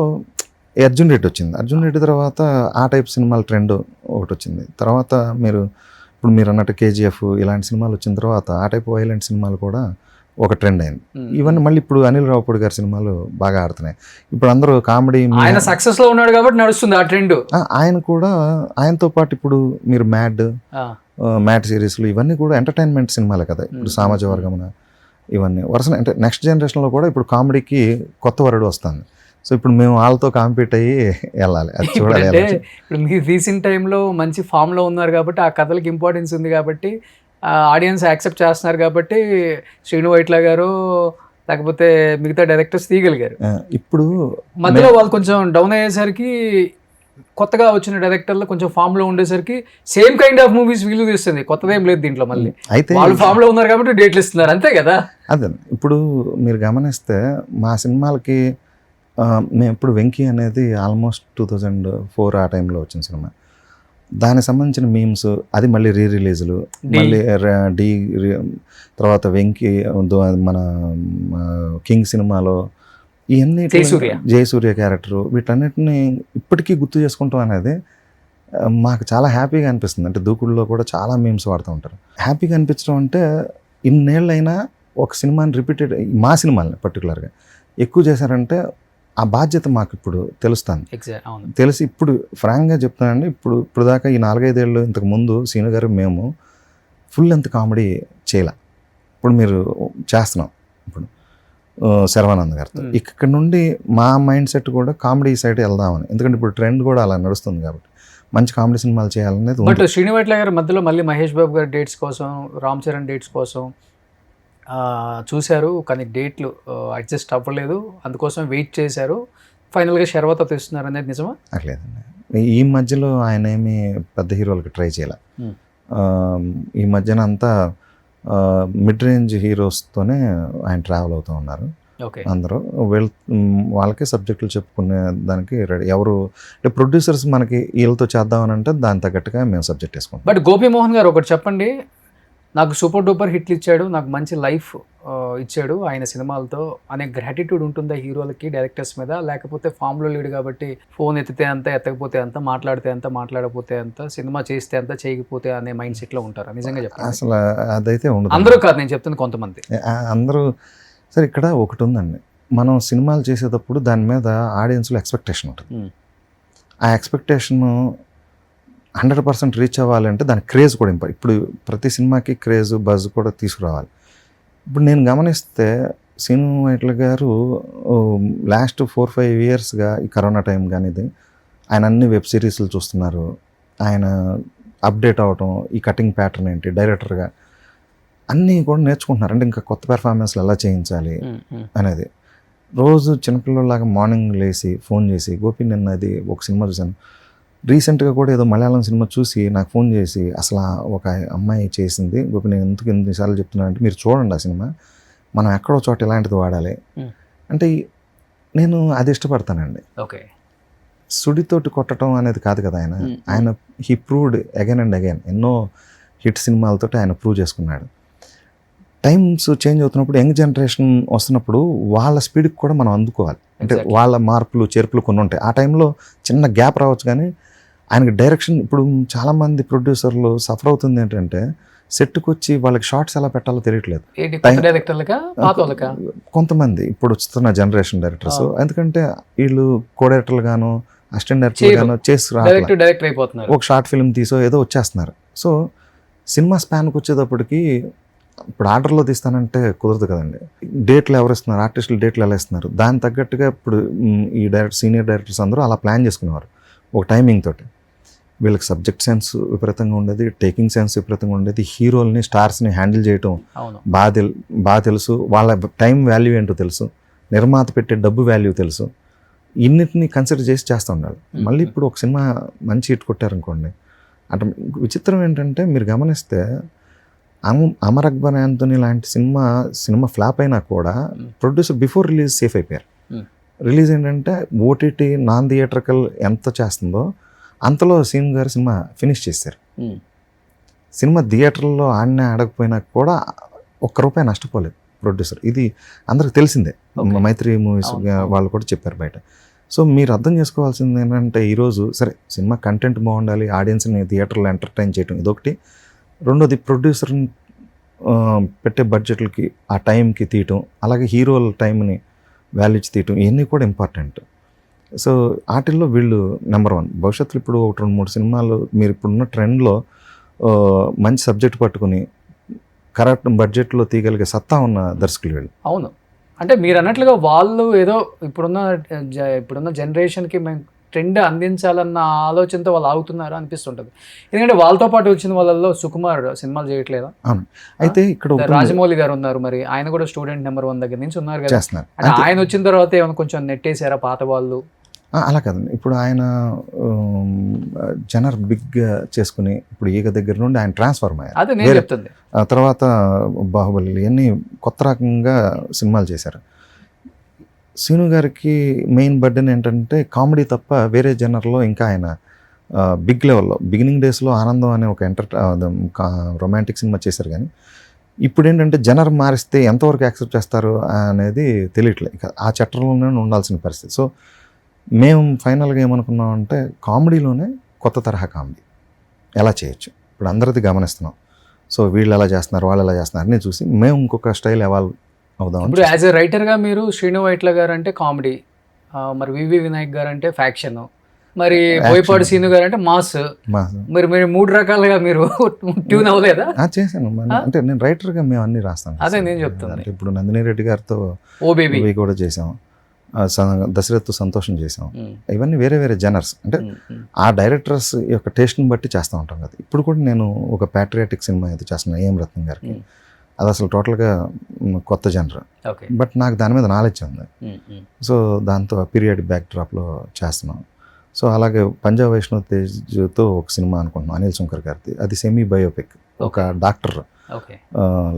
అర్జున్ రెడ్డి వచ్చింది, అర్జున్ రెడ్డి తర్వాత ఆ టైప్ సినిమాల ట్రెండ్ ఒకటి వచ్చింది. తర్వాత మీరు ఇప్పుడు మీరు అన్నట్టు కేజీఎఫ్ ఇలాంటి సినిమాలు వచ్చిన తర్వాత ఆ టైప్ వైలెంట్ సినిమాలు కూడా ఒక ట్రెండ్ అయింది. ఇవన్నీ మళ్ళీ ఇప్పుడు అనిల్ రావుపూడి గారి సినిమాలు బాగా ఆడుతున్నాయి. ఇప్పుడు అందరూ కామెడీ, ఆయన సక్సెస్ లో ఉన్నాడు కాబట్టి నడుస్తుంది ఆ ట్రెండ్. ఆయన కూడా ఆయనతో పాటు ఇప్పుడు మీరు మ్యాడ్ సిరీస్లు ఇవన్నీ కూడా ఎంటర్టైన్మెంట్ సినిమాలే కదా. ఇప్పుడు సామాజ వర్గమున ఇవన్నీ వరుస అంటే నెక్స్ట్ జనరేషన్లో కూడా ఇప్పుడు కామెడీకి కొత్త వరడు వస్తుంది. సో ఇప్పుడు మేము వాళ్ళతో కాంపీట్ అయ్యి వెళ్ళాలి, అది చూడాలి. ఇప్పుడు మీరు రీసెంట్ టైంలో మంచి ఫామ్లో ఉన్నారు కాబట్టి ఆ కథలకు ఇంపార్టెన్స్ ఉంది కాబట్టి ఆడియన్స్ యాక్సెప్ట్ చేస్తున్నారు కాబట్టి శ్రీను వైట్ల గారు లేకపోతే మిగతా డైరెక్టర్స్ తీయగలిగారు. ఇప్పుడు మధ్యలో వాళ్ళు కొంచెం డౌన్ అయ్యేసరికి కొత్తగా వచ్చిన డైరెక్టర్లు కొంచెం ఫామ్ లో ఉండేసరికి సేమ్ కైండ్ ఆఫ్ మూవీస్ వీలు తీస్తుంది, కొత్తదేం లేదు దీంట్లో. మళ్ళీ అయితే వాళ్ళు ఫామ్ లో ఉన్నారు కాబట్టి డేట్లు ఇస్తున్నారు, అంతే కదా. అదే ఇప్పుడు మీరు గమనిస్తే మా సినిమాలకి మేము ఇప్పుడు వెంకీ అనేది ఆల్మోస్ట్ 2004 ఆ టైంలో వచ్చిన సినిమా. దానికి సంబంధించిన మీమ్స్, అది మళ్ళీ రిలీజులు, మళ్ళీ డి తర్వాత వెంకీ మన కింగ్ సినిమాలో ఇవన్నీ జయసూర్య క్యారెక్టరు, వీటన్నిటిని ఇప్పటికీ గుర్తు చేసుకుంటాం అనేది మాకు చాలా హ్యాపీగా అనిపిస్తుంది. అంటే దూకుడులో కూడా చాలా మీమ్స్ వాడుతూ ఉంటారు. హ్యాపీగా అనిపించడం అంటే ఇన్నేళ్ళైనా ఒక సినిమాని రిపీటెడ్, మా సినిమాని పర్టికులర్గా ఎక్కువ చేశారంటే ఆ బాధ్యత మాకు ఇప్పుడు తెలుస్తుంది. తెలిసి ఇప్పుడు ఫ్రాంక్గా చెప్తానండి, ఇప్పుడు దాకా ఈ 4-5 ఏళ్ళు ఇంతకు ముందు సీను గారు మేము ఫుల్ లెంత్ కామెడీ చేయలే. ఇప్పుడు మీరు చేస్తున్నాం ఇప్పుడు శర్వానంద్ గారితో. ఇక్కడ నుండి మా మైండ్ సెట్ కూడా కామెడీ సైడ్ వెళ్దామని, ఎందుకంటే ఇప్పుడు ట్రెండ్ కూడా అలా నడుస్తుంది కాబట్టి మంచి కామెడీ సినిమాలు చేయాలనేది. బట్ శ్రీను వైట్ల గారు మధ్యలో మళ్ళీ మహేష్ బాబు గారి డేట్స్ కోసం, రామ్ చరణ్ డేట్స్ కోసం చూశారు, కానీ డేట్లు అడ్జస్ట్ అవ్వలేదు, అందుకోసం వెయిట్ చేశారు. ఫైనల్గా శర్వత తెస్తున్నారు అనేది నిజమా? అట్లేదండి, ఈ మధ్యలో ఆయన ఏమి పెద్ద హీరోలకి ట్రై చేయాలి. ఈ మధ్యన అంతా మిడ్ రేంజ్ హీరోస్తోనే ఆయన ట్రావెల్ అవుతూ ఉన్నారు. అందరూ వాళ్ళకి సబ్జెక్టులు చెప్పుకునే దానికి రెడీ. ఎవరు అంటే ప్రొడ్యూసర్స్ మనకి వీళ్ళతో చేద్దామని అంటే దాని తగ్గట్టుగా మేము సబ్జెక్ట్ వేసుకుంటాం. బట్ గోపీమోహన్ గారు ఒకటి చెప్పండి, నాకు సూపర్ డూపర్ హిట్లు ఇచ్చాడు, నాకు మంచి లైఫ్ ఇచ్చాడు ఆయన సినిమాలతో అనే గ్రాటిట్యూడ్ ఉంటుందా హీరోలకి, డైరెక్టర్స్ మీద? లేకపోతే ఫామ్లో లేడు కాబట్టి ఫోన్ ఎత్తితే అంత, ఎత్తకపోతే అంత, మాట్లాడితే అంత, మాట్లాడకపోతే అంత, సినిమా చేస్తే అంత, చేయకపోతే అనే మైండ్ సెట్లో ఉంటారా? నిజంగా చెప్పండి. అసలు అదైతే ఉండదు. అందరూ కాదు నేను చెప్తుంది, కొంతమంది. అందరూ సరే. ఇక్కడ ఒకటి ఉందండి, మనం సినిమాలు చేసేటప్పుడు దాని మీద ఆడియన్స్లో ఎక్స్పెక్టేషన్ ఉంటుంది. ఆ ఎక్స్పెక్టేషన్ 100% రీచ్ అవ్వాలంటే దాని క్రేజ్ కూడా ఇంపార్టెంట్. ఇప్పుడు ప్రతి సినిమాకి క్రేజ్, బజ్ కూడా తీసుకురావాలి. ఇప్పుడు నేను గమనిస్తే శ్రీను వైట్ల గారు లాస్ట్ 4-5 ఇయర్స్గా ఈ కరోనా టైం కానీ ఇది ఆయన అన్ని వెబ్ సిరీస్లు చూస్తున్నారు. ఆయన అప్డేట్ అవ్వటం, ఈ కటింగ్ ప్యాటర్న్ ఏంటి, డైరెక్టర్గా అన్నీ కూడా నేర్చుకుంటున్నారు. అంటే ఇంకా కొత్త పెర్ఫార్మెన్స్లు ఎలా చేయించాలి అనేది. రోజు చిన్నపిల్లలాగా మార్నింగ్ లేచి ఫోన్ చేసి, గోపి నిన్న అది ఒక సినిమా చూశాను, రీసెంట్గా కూడా ఏదో మలయాళం సినిమా చూసి నాకు ఫోన్ చేసి, అసలు ఒక అమ్మాయి చేసింది గోపి, నేను ఎందుకు ఎన్నిసార్లు చెప్తున్నాను అంటే మీరు చూడండి ఆ సినిమా, మనం ఎక్కడో చోట ఇలాంటిది వాడాలి అంటే నేను అది ఇష్టపడతానండి. ఓకే, సుడితోటి కొట్టడం అనేది కాదు కదా. ఆయన he proved again and again, ఎన్నో హిట్ సినిమాలతో ఆయన ప్రూవ్ చేసుకున్నాడు. టైమ్స్ చేంజ్ అవుతున్నప్పుడు, యంగ్ జనరేషన్ వస్తున్నప్పుడు వాళ్ళ స్పీడ్కి కూడా మనం అందుకోవాలి. అంటే వాళ్ళ మార్పులు చేర్పులు కొన్ని ఉంటాయి. ఆ టైంలో చిన్న గ్యాప్ రావచ్చు, కానీ ఆయనకి డైరెక్షన్, ఇప్పుడు చాలామంది ప్రొడ్యూసర్లు సఫర్ అవుతుంది ఏంటంటే సెట్కి వచ్చి వాళ్ళకి షార్ట్స్ ఎలా పెట్టాలో తెలియట్లేదు. కొంతమంది ఇప్పుడు వస్తున్న జనరేషన్ డైరెక్టర్స్, ఎందుకంటే వీళ్ళు కో డైరెక్టర్లు గాను అసిస్టెంట్ డైరెక్టర్ గాను చేసి ఒక షార్ట్ ఫిల్మ్ తీసో ఏదో వచ్చేస్తున్నారు. సో సినిమా స్పాన్కి వచ్చేటప్పటికి ఇప్పుడు ఆర్డర్లో తీస్తానంటే కుదరదు కదండి. డేట్లు ఎవరు ఇస్తున్నారు, ఆర్టిస్టులు డేట్లు ఎలా ఇస్తున్నారు, దాని తగ్గట్టుగా ఇప్పుడు ఈ సీనియర్ డైరెక్టర్స్ అందరూ అలా ప్లాన్ చేసుకునేవారు ఒక టైమింగ్ తోటి. వీళ్ళకి సబ్జెక్ట్ సెన్స్ విపరీతంగా ఉండేది, టేకింగ్ సెన్స్ విపరీతంగా ఉండేది, హీరోల్ని స్టార్స్ని హ్యాండిల్ చేయటం బాగా తెలుసు, వాళ్ళ టైం వాల్యూ ఏంటో తెలుసు, నిర్మాత పెట్టే డబ్బు వాల్యూ తెలుసు, ఇన్నిటిని కన్సిడర్ చేసి చేస్తూ ఉండాలి. మళ్ళీ ఇప్పుడు ఒక సినిమా మంచి హిట్ కొట్టారనుకోండి, అంటే విచిత్రం ఏంటంటే మీరు గమనిస్తే అమర్ అక్బర్ యాంథోనీ లాంటి సినిమా ఫ్లాప్ అయినా కూడా ప్రొడ్యూసర్ బిఫోర్ రిలీజ్ సేఫ్ అయిపోయారు. రిలీజ్ ఏంటంటే ఓటీటీ నాన్ థియేట్రికల్ ఎంత చేస్తుందో అంతలో సీన్ గారు సినిమా ఫినిష్ చేశారు. సినిమా థియేటర్లో ఆడకపోయినా కూడా ₹1 నష్టపోలేదు ప్రొడ్యూసర్. ఇది అందరికి తెలిసిందే, మైత్రి మూవీస్ వాళ్ళు కూడా చెప్పారు బయట. సో మీరు అర్థం చేసుకోవాల్సింది ఏంటంటే ఈరోజు సరే సినిమా కంటెంట్ బాగుండాలి, ఆడియన్స్ని థియేటర్లో ఎంటర్టైన్ చేయడం ఇదొకటి, రెండోది ప్రొడ్యూసర్ని పెట్టే బడ్జెట్లకి ఆ టైంకి తీయటం, అలాగే హీరోల టైంని వాల్యూ ఇచ్చి తీయటం, ఇవన్నీ కూడా ఇంపార్టెంట్. సో వాటిల్లో వీళ్ళు నెంబర్ 1. భవిష్యత్తులో ఇప్పుడు 1-2-3 సినిమాలు మీరు ఇప్పుడున్న ట్రెండ్లో మంచి సబ్జెక్ట్ పట్టుకుని కరెక్ట్ బడ్జెట్లో తీయగలిగే సత్తా ఉన్న దర్శకులు వీళ్ళు. అవును, అంటే మీరు అన్నట్లుగా వాళ్ళు ఏదో ఇప్పుడున్న జనరేషన్కి మేము ట్రెండ్ అందించాలన్న ఆలోచనతో వాళ్ళు ఆగుతున్నారు అనిపిస్తుంటుంది. ఎందుకంటే వాళ్ళతో పాటు వచ్చిన వాళ్ళల్లో సుకుమార్ సినిమాలు చేయట్లేదా? అవును. అయితే ఇక్కడ రాజమౌళి గారు ఉన్నారు, మరి ఆయన కూడా స్టూడెంట్ నెంబర్ 1 దగ్గర నుంచి ఉన్నారు కదా. చేస్తున్నారు. అంటే ఆయన వచ్చిన తర్వాత ఏమైనా కొంచెం నెట్టేసారా పాత వాళ్ళు? అలా కాదండి. ఇప్పుడు ఆయన జనర్ బిగ్గా చేసుకుని ఇప్పుడు ఈగ దగ్గర నుండి ఆయన ట్రాన్స్ఫార్మ్ అయ్యారు. అదే నేను చెప్తుంది. తర్వాత బాహుబలి ఇవన్నీ కొత్త రకంగా సినిమాలు చేశారు. శ్రీను గారికి మెయిన్ బర్డెన్ ఏంటంటే కామెడీ తప్ప వేరే జనర్లో ఇంకా ఆయన బిగ్ లెవెల్లో బిగినింగ్ డేస్లో ఆనందం అనే ఒక రొమాంటిక్ సినిమా చేశారు. కానీ ఇప్పుడు ఏంటంటే జనర్ మారిస్తే ఎంతవరకు యాక్సెప్ట్ చేస్తారు అనేది తెలియట్లేదు. ఇక ఆ చట్టంలోనే ఉండాల్సిన పరిస్థితి. సో మేము ఫైనల్గా ఏమనుకున్నామంటే కామెడీలోనే కొత్త తరహా కామెడీ ఎలా చేయొచ్చు, ఇప్పుడు అందరిది గమనిస్తున్నాం. సో వీళ్ళు ఎలా చేస్తున్నారు, వాళ్ళు ఎలా చేస్తున్నారు అన్నీ చూసి మేము ఇంకొక స్టైల్ ఎవాల్వ్ అవుదాం. ఇప్పుడు యాజ్ ఎ రైటర్గా మీరు శ్రీను వైట్ల గారు అంటే కామెడీ, మరి వివి వినాయక్ గారు అంటే ఫ్యాక్షన్, మరి బోయపాటి సీను గారు అంటే మాస్, మరి మీరు 3 రకాలుగా మీరు ట్యూన్ అవ్వలేదా? చేశాను. అంటే నేను రైటర్గా మేము అన్ని రాస్తాను. అదే నేను చెప్తాను. అంటే ఇప్పుడు నందిని రెడ్డి గారితో ఓ బేబీ కూడా చేసాం, దశరథ్ సంతోషం చేసాం. ఇవన్నీ వేరే వేరే జనర్స్, అంటే ఆ డైరెక్టర్స్ యొక్క టేస్ట్ని బట్టి చేస్తూ ఉంటాం కదా. ఇప్పుడు కూడా నేను ఒక ప్యాట్రియాటిక్ సినిమా అయితే చేస్తున్నాను ఏఎం రత్నం గారికి. అది అసలు టోటల్గా కొత్త జనర్, బట్ నాకు దాని మీద నాలెడ్జ్ ఉంది. సో దాంతో పీరియడ్ బ్యాక్ డ్రాప్లో చేస్తున్నాం. సో అలాగే పంజాబ్ వైష్ణవ్ తేజ్తో ఒక సినిమా అనుకుంటున్నాం అనిల్ శంకర్ గారిది. అది సెమీ బయోపిక్, ఒక డాక్టర్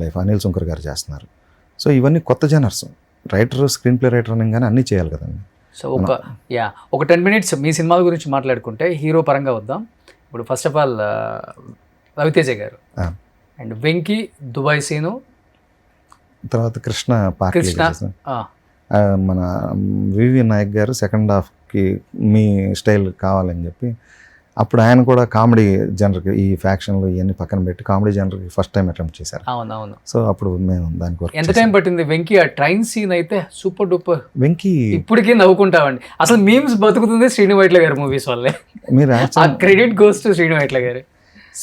లైఫ్ అనిల్ శంకర్ గారు చేస్తున్నారు. సో ఇవన్నీ కొత్త జనర్స్. రైటర్ స్క్రీన్ ప్లే రైటర్ అనగానే అన్నీ చేయాలి కదండి. సో ఒక 10 minutes మీ సినిమాల గురించి మాట్లాడుకుంటే హీరో పరంగా వద్దాం. ఇప్పుడు ఫస్ట్ ఆఫ్ ఆల్ రవితేజ గారు అండ్ వెంకీ, దుబాయ్ సీను, తర్వాత కృష్ణ మన వివి నాయక్ గారు సెకండ్ హాఫ్కి మీ స్టైల్ కావాలని చెప్పి అప్పుడు ఆయన కూడా కామెడీ జనర్కి ఈ ఫ్యాక్షన్లు ఇవన్నీ పక్కన పెట్టి కామెడీ జనర్కి ఫస్ట్ టైం అటెంప్ట్ చేశారు. అవునవును. సో అప్పుడు మేము దానికి ఎంత టైం పట్టింది వెంకీ? ఆ ట్రైన్ సీన్ అయితే సూపర్ డూపర్. వెంకీ ఇప్పటికీ నవ్వుకుంటామండి. అసలు మీమ్స్ బతుకుతుంది శ్రీను వైట్ల గారు మూవీస్ వల్లే. మీరు ఆ credit goes to Srinu Vaitla గారు.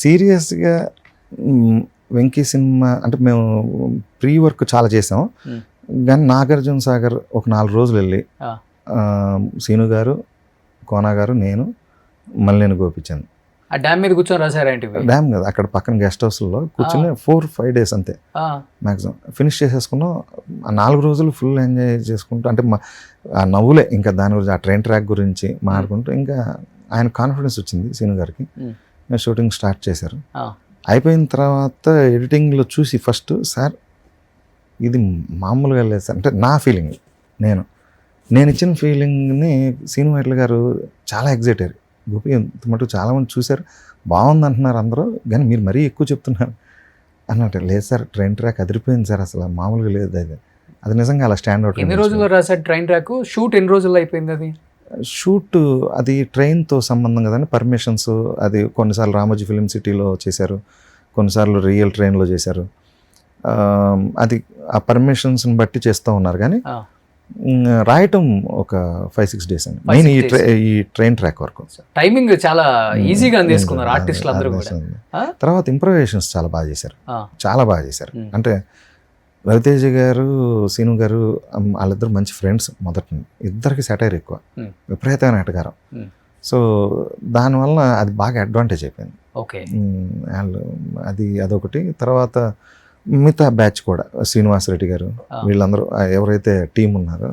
సీరియస్గా వెంకీ సినిమా అంటే మేము ప్రీ వర్క్ చాలా చేసాం. కానీ నాగార్జున సాగర్ ఒక 4 రోజులు వెళ్ళి సీను గారు, కోనా గారు, నేను, మళ్ళీ గోపించాను. ఆ డ్యామ్ మీద కూర్చొని రాశారేంటి? డ్యామ్ కదా, అక్కడ పక్కన గెస్ట్ హౌస్లో కూర్చొని 4-5 days అంతే మ్యాక్సిమం ఫినిష్ చేసేసుకున్నాం. ఆ 4 రోజులు ఫుల్ ఎంజాయ్ చేసుకుంటూ, అంటే ఆ నవ్వులే ఇంకా దాని గురించి, ఆ ట్రైన్ ట్రాక్ గురించి మాట్లాడుకుంటూ ఇంకా ఆయన కాన్ఫిడెన్స్ వచ్చింది సీను గారికి. షూటింగ్ స్టార్ట్ చేశారు. అయిపోయిన తర్వాత ఎడిటింగ్లో చూసి ఫస్ట్ సార్ ఇది మామూలుగా లేదు సార్, అంటే నా ఫీలింగ్, నేను ఇచ్చిన ఫీలింగ్ని సీను వైట్ల గారు చాలా ఎగ్జైట్ అయ్యారు. గోపి ఎంత మటుకు చాలామంది చూశారు, బాగుంది అంటున్నారు అందరూ, కానీ మీరు మరీ ఎక్కువ చెప్తున్నారు అన్నట్టు. లేదు సార్ ట్రైన్ ట్రాక్ అదిరిపోయింది సార్, అసలు మామూలుగా లేదు అది నిజంగా అలా స్టాండ్ అవుట్. ఎన్ని రోజుల్లో రాశారు ట్రైన్ ట్రాక్? షూట్ ఎన్ని రోజుల్లో అయిపోయింది? అది షూట్ అది ట్రైన్తో సంబంధం కదండి, పర్మిషన్స్ అది కొన్నిసార్లు రామోజీ ఫిలిం సిటీలో చేశారు, కొన్నిసార్లు రియల్ ట్రైన్లో చేశారు. అది ఆ పర్మిషన్స్ని బట్టి చేస్తూ ఉన్నారు. కానీ రాయటం ఒక 5-6 days అండి మెయిన్ ఈ ట్రైన్ ట్రాక్ వరకు. టైమింగ్ చాలా ఈజీగా అందించుకున్నారు ఆర్టిస్టులు అందరూ కూడా. తర్వాత ఇంప్రొవైజేషన్స్ చాలా బాగా చేశారు, చాలా బాగా చేశారు. అంటే రవితేజ గారు, సీను గారు వాళ్ళిద్దరు మంచి ఫ్రెండ్స్. మొదటి ఇద్దరికి సెటైర్ ఎక్కువ, విపరీతమైన ఎటగారం. సో దానివల్ల అది బాగా అడ్వాంటేజ్ అయిపోయింది. ఓకే, అదొకటి. తర్వాత మిగతా బ్యాచ్ కూడా శ్రీనివాసరెడ్డి గారు, వీళ్ళందరూ ఎవరైతే టీం ఉన్నారో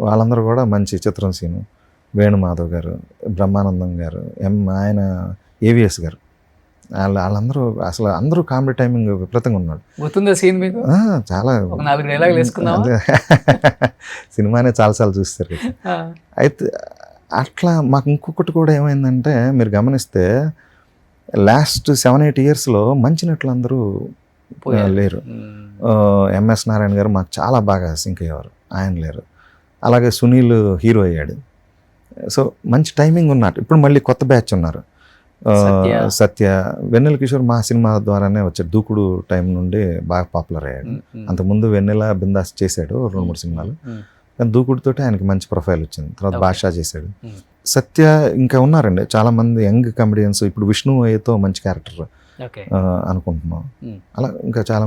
వాళ్ళందరూ కూడా మంచి. చిత్రం సీను, వేణుమాధవ్ గారు, బ్రహ్మానందం గారు, ఆయన ఏవిఎస్ గారు, వాళ్ళందరూ అసలు అందరూ కామెడీ టైమింగ్ విపరీతంగా ఉన్నాడు. గుర్తుందా సీన్ మీకు? చాలా సినిమానే చాలాసార్లు చూస్తారు. అయితే అట్లా మాకు ఇంకొకటి కూడా ఏమైందంటే, మీరు గమనిస్తే లాస్ట్ 7-8 yearsలో మంచి నటులు అందరూ లేరు. ఎంఎస్ నారాయణ గారు మాకు చాలా బాగా సింక్ అయ్యేవారు, ఆయన లేరు. అలాగే సునీల్ హీరో అయ్యాడు. సో మంచి టైమింగ్ ఉన్నట్టు. ఇప్పుడు మళ్ళీ కొత్త బ్యాచ్ ఉన్నారు. సత్య, వెన్నెల కిషోర్ మా సినిమా ద్వారానే వచ్చాడు. దూకుడు టైం నుండి బాగా పాపులర్ అయ్యాడు. అంతకుముందు వెన్నెల బిందాస్ చేశాడు 2-3 సినిమాలు, కానీ దూకుడుతోటి ఆయనకి మంచి ప్రొఫైల్ వచ్చింది. తర్వాత బాషా చేశాడు. సత్య ఇంకా ఉన్నారండి చాలా మంది యంగ్ కమెడియన్స్. ఇప్పుడు విష్ణు అయ్యతో మంచి క్యారెక్టర్ అనుకుంటున్నాం. అలా ఇంకా చాలా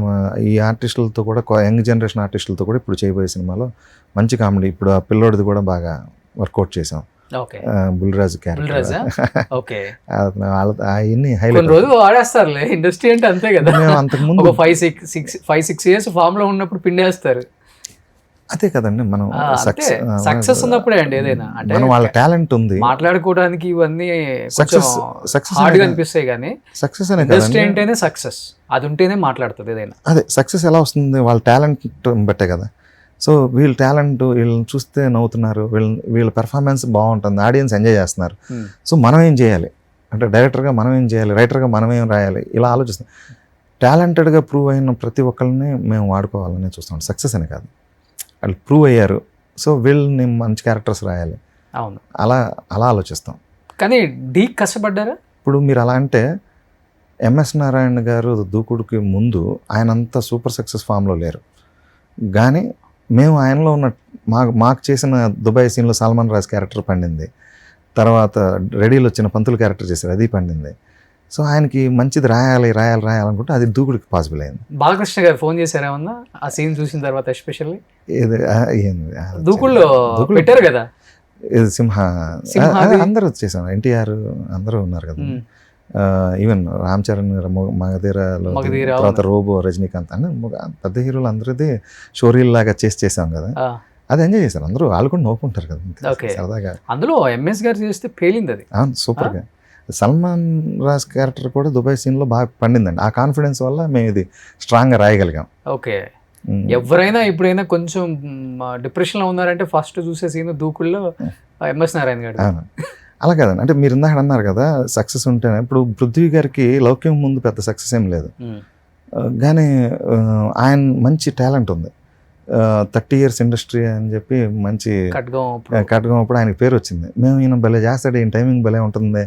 ఈ ఆర్టిస్టులతో కూడా, యంగ్ జనరేషన్ ఆర్టిస్టులతో కూడా ఇప్పుడు చేయబోయే సినిమాలో మంచి కామెడీ. ఇప్పుడు ఆ పిల్లోడిది కూడా బాగా వర్కౌట్ చేసాం. బుల్రాజు క్యారెక్టర్ అవన్నీ హైలైట్. రోజు వాడేస్తారులే ఇండస్ట్రీ అంటే, అంతే కదా. మేము అంతకుముందు 5-6 years ఫామ్ లో ఉన్నప్పుడు పిండేస్తారు. అదే కదండి, మనం సక్సెస్ ఉన్నప్పుడే అండి ఏదైనా. అంటే మనం వాళ్ళ టాలెంట్ ఉంది మాట్లాడుకోవడానికి, ఇవన్నీ సక్సెస్ హార్డ్గా అనిపిస్తాయి, కానీ సక్సెస్ అనే ఇండస్ట్రీ అంటేనే సక్సెస్, అది ఉంటేనే మాట్లాడుతుంది ఏదైనా. అదే సక్సెస్ ఎలా వస్తుంది, వాళ్ళ టాలెంట్ బట్టే కదా. సో వీళ్ళ టాలెంట్, వీళ్ళని చూస్తే నవ్వుతున్నారు, వీళ్ళ పెర్ఫార్మెన్స్ బాగుంటుంది, ఆడియన్స్ ఎంజాయ్ చేస్తున్నారు. సో మనం ఏం చేయాలి అంటే, డైరెక్టర్గా మనం ఏం చేయాలి, రైటర్గా మనం ఏం రాయాలి, ఇలా ఆలోచిస్తాం. టాలెంటెడ్గా ప్రూవ్ అయిన ప్రతి ఒక్కరిని మేము వాడుకోవాలని చూస్తాం. సక్సెస్ అని కాదు, వాళ్ళు ప్రూవ్ అయ్యారు, సో వీళ్ళని మంచి క్యారెక్టర్స్ రాయాలి. అవును, అలా ఆలోచిస్తాం. కానీ డీ కష్టపడ్డారా? ఇప్పుడు మీరు అలా అంటే, ఎంఎస్ నారాయణ గారు దూకుడుకి ముందు ఆయనంత సూపర్ సక్సెస్ ఫామ్లో లేరు, కానీ మేము ఆయనలో ఉన్న మాకు చేసిన దుబాయ్ సీన్లో సల్మాన్ రాజ్ క్యారెక్టర్ పండింది. తర్వాత రెడీలో వచ్చిన పంతులు క్యారెక్టర్ చేశారు, అది పండింది. సో ఆయనకి మంచిది రాయాలి అనుకుంటే అది దూకుడికి పాసిబుల్ అయింది. బాలకృష్ణ గారు ఫోన్ చేశారేమన్నా ఆ సీన్ చూసిన తర్వాత? ఎస్పెషల్లీ దూకుడులో పెట్టారు కదా, ఇది సింహ అందరూ చేశాను, ఎన్టీఆర్ అందరూ ఉన్నారు కదా, ఈవెన్ రామ్ చరణ్ మగధీరలో, తర్వాత రోబో, రజనీకాంత్ అని పెద్ద హీరోలు అందరిది షోరీల్ లాగా చేసాం కదా, అది ఎంజాయ్ చేశారు అందరూ. వాళ్ళు కూడా నవ్వుకుంటారు కదా సరదాగా. అందులో ఎంఎస్ గారు చేస్తే పేలింది అది. సూపర్గా. సల్మాన్ రాజ్ క్యారెక్టర్ కూడా దుబాయ్ సీన్లో బాగా పండిందండి. ఆ కాన్ఫిడెన్స్ వల్ల మేము ఇది స్ట్రాంగ్గా రాయగలిగాం. ఓకే, ఎవరైనా ఇప్పుడైనా కొంచెం డిప్రెషన్లో ఉన్నారంటే ఫస్ట్ చూసే సీన్ దూకుల్లో ఎంఎస్ నారాయణ గారు. అలా కదండి, అంటే మీరు ఇందాక అన్నారు కదా సక్సెస్ ఉంటేనే. ఇప్పుడు పృథ్వీ గారికి లౌక్యం ముందు పెద్ద సక్సెస్ ఏం లేదు, కానీ ఆయన మంచి టాలెంట్ ఉంది. 30 years ఇండస్ట్రీ అని చెప్పి మంచి కట్గం అప్పుడు ఆయనకి పేరు వచ్చింది. మేము ఈయన భలే చేస్తాడు, ఈయన టైమింగ్ భలే ఉంటుంది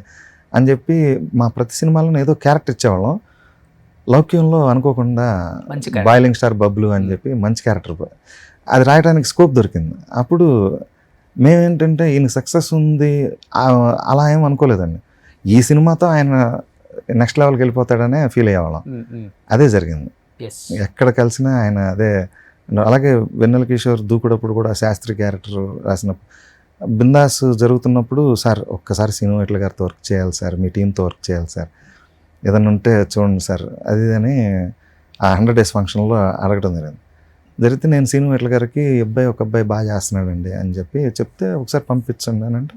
అని చెప్పి మా ప్రతి సినిమాలో ఏదో క్యారెక్టర్ ఇచ్చేవాళ్ళం. లౌక్యంలో అనుకోకుండా బాయిలింగ్ స్టార్ బబ్లు అని చెప్పి మంచి క్యారెక్టర్, అది రాయడానికి స్కోప్ దొరికింది. అప్పుడు మేమేంటంటే ఈయన సక్సెస్ ఉంది అలా ఏం అనుకోలేదండి. ఈ సినిమాతో ఆయన నెక్స్ట్ లెవెల్కి వెళ్ళిపోతాడనే ఫీల్ అయ్యేవాళ్ళం. అదే జరిగింది, ఎక్కడ కలిసినా ఆయన అదే. అలాగే వెన్నెల కిషోర్ దూకుడప్పుడు కూడా శాస్త్రి క్యారెక్టర్ రాసినప్పుడు, బిందాస్ జరుగుతున్నప్పుడు, సార్ ఒక్కసారి సీను వైట్ల గారితో వర్క్ చేయాలి సార్, మీ టీంతో వర్క్ చేయాలి సార్, ఏదన్నా ఉంటే చూడండి సార్ అది అని ఆ 100 days ఫంక్షన్లో అడగడం జరిగితే, నేను సీను వైట్ల గారికి ఒక అబ్బాయి బాగా చేస్తున్నాడండి అని చెప్తే ఒకసారి పంపించండి అని అంటే,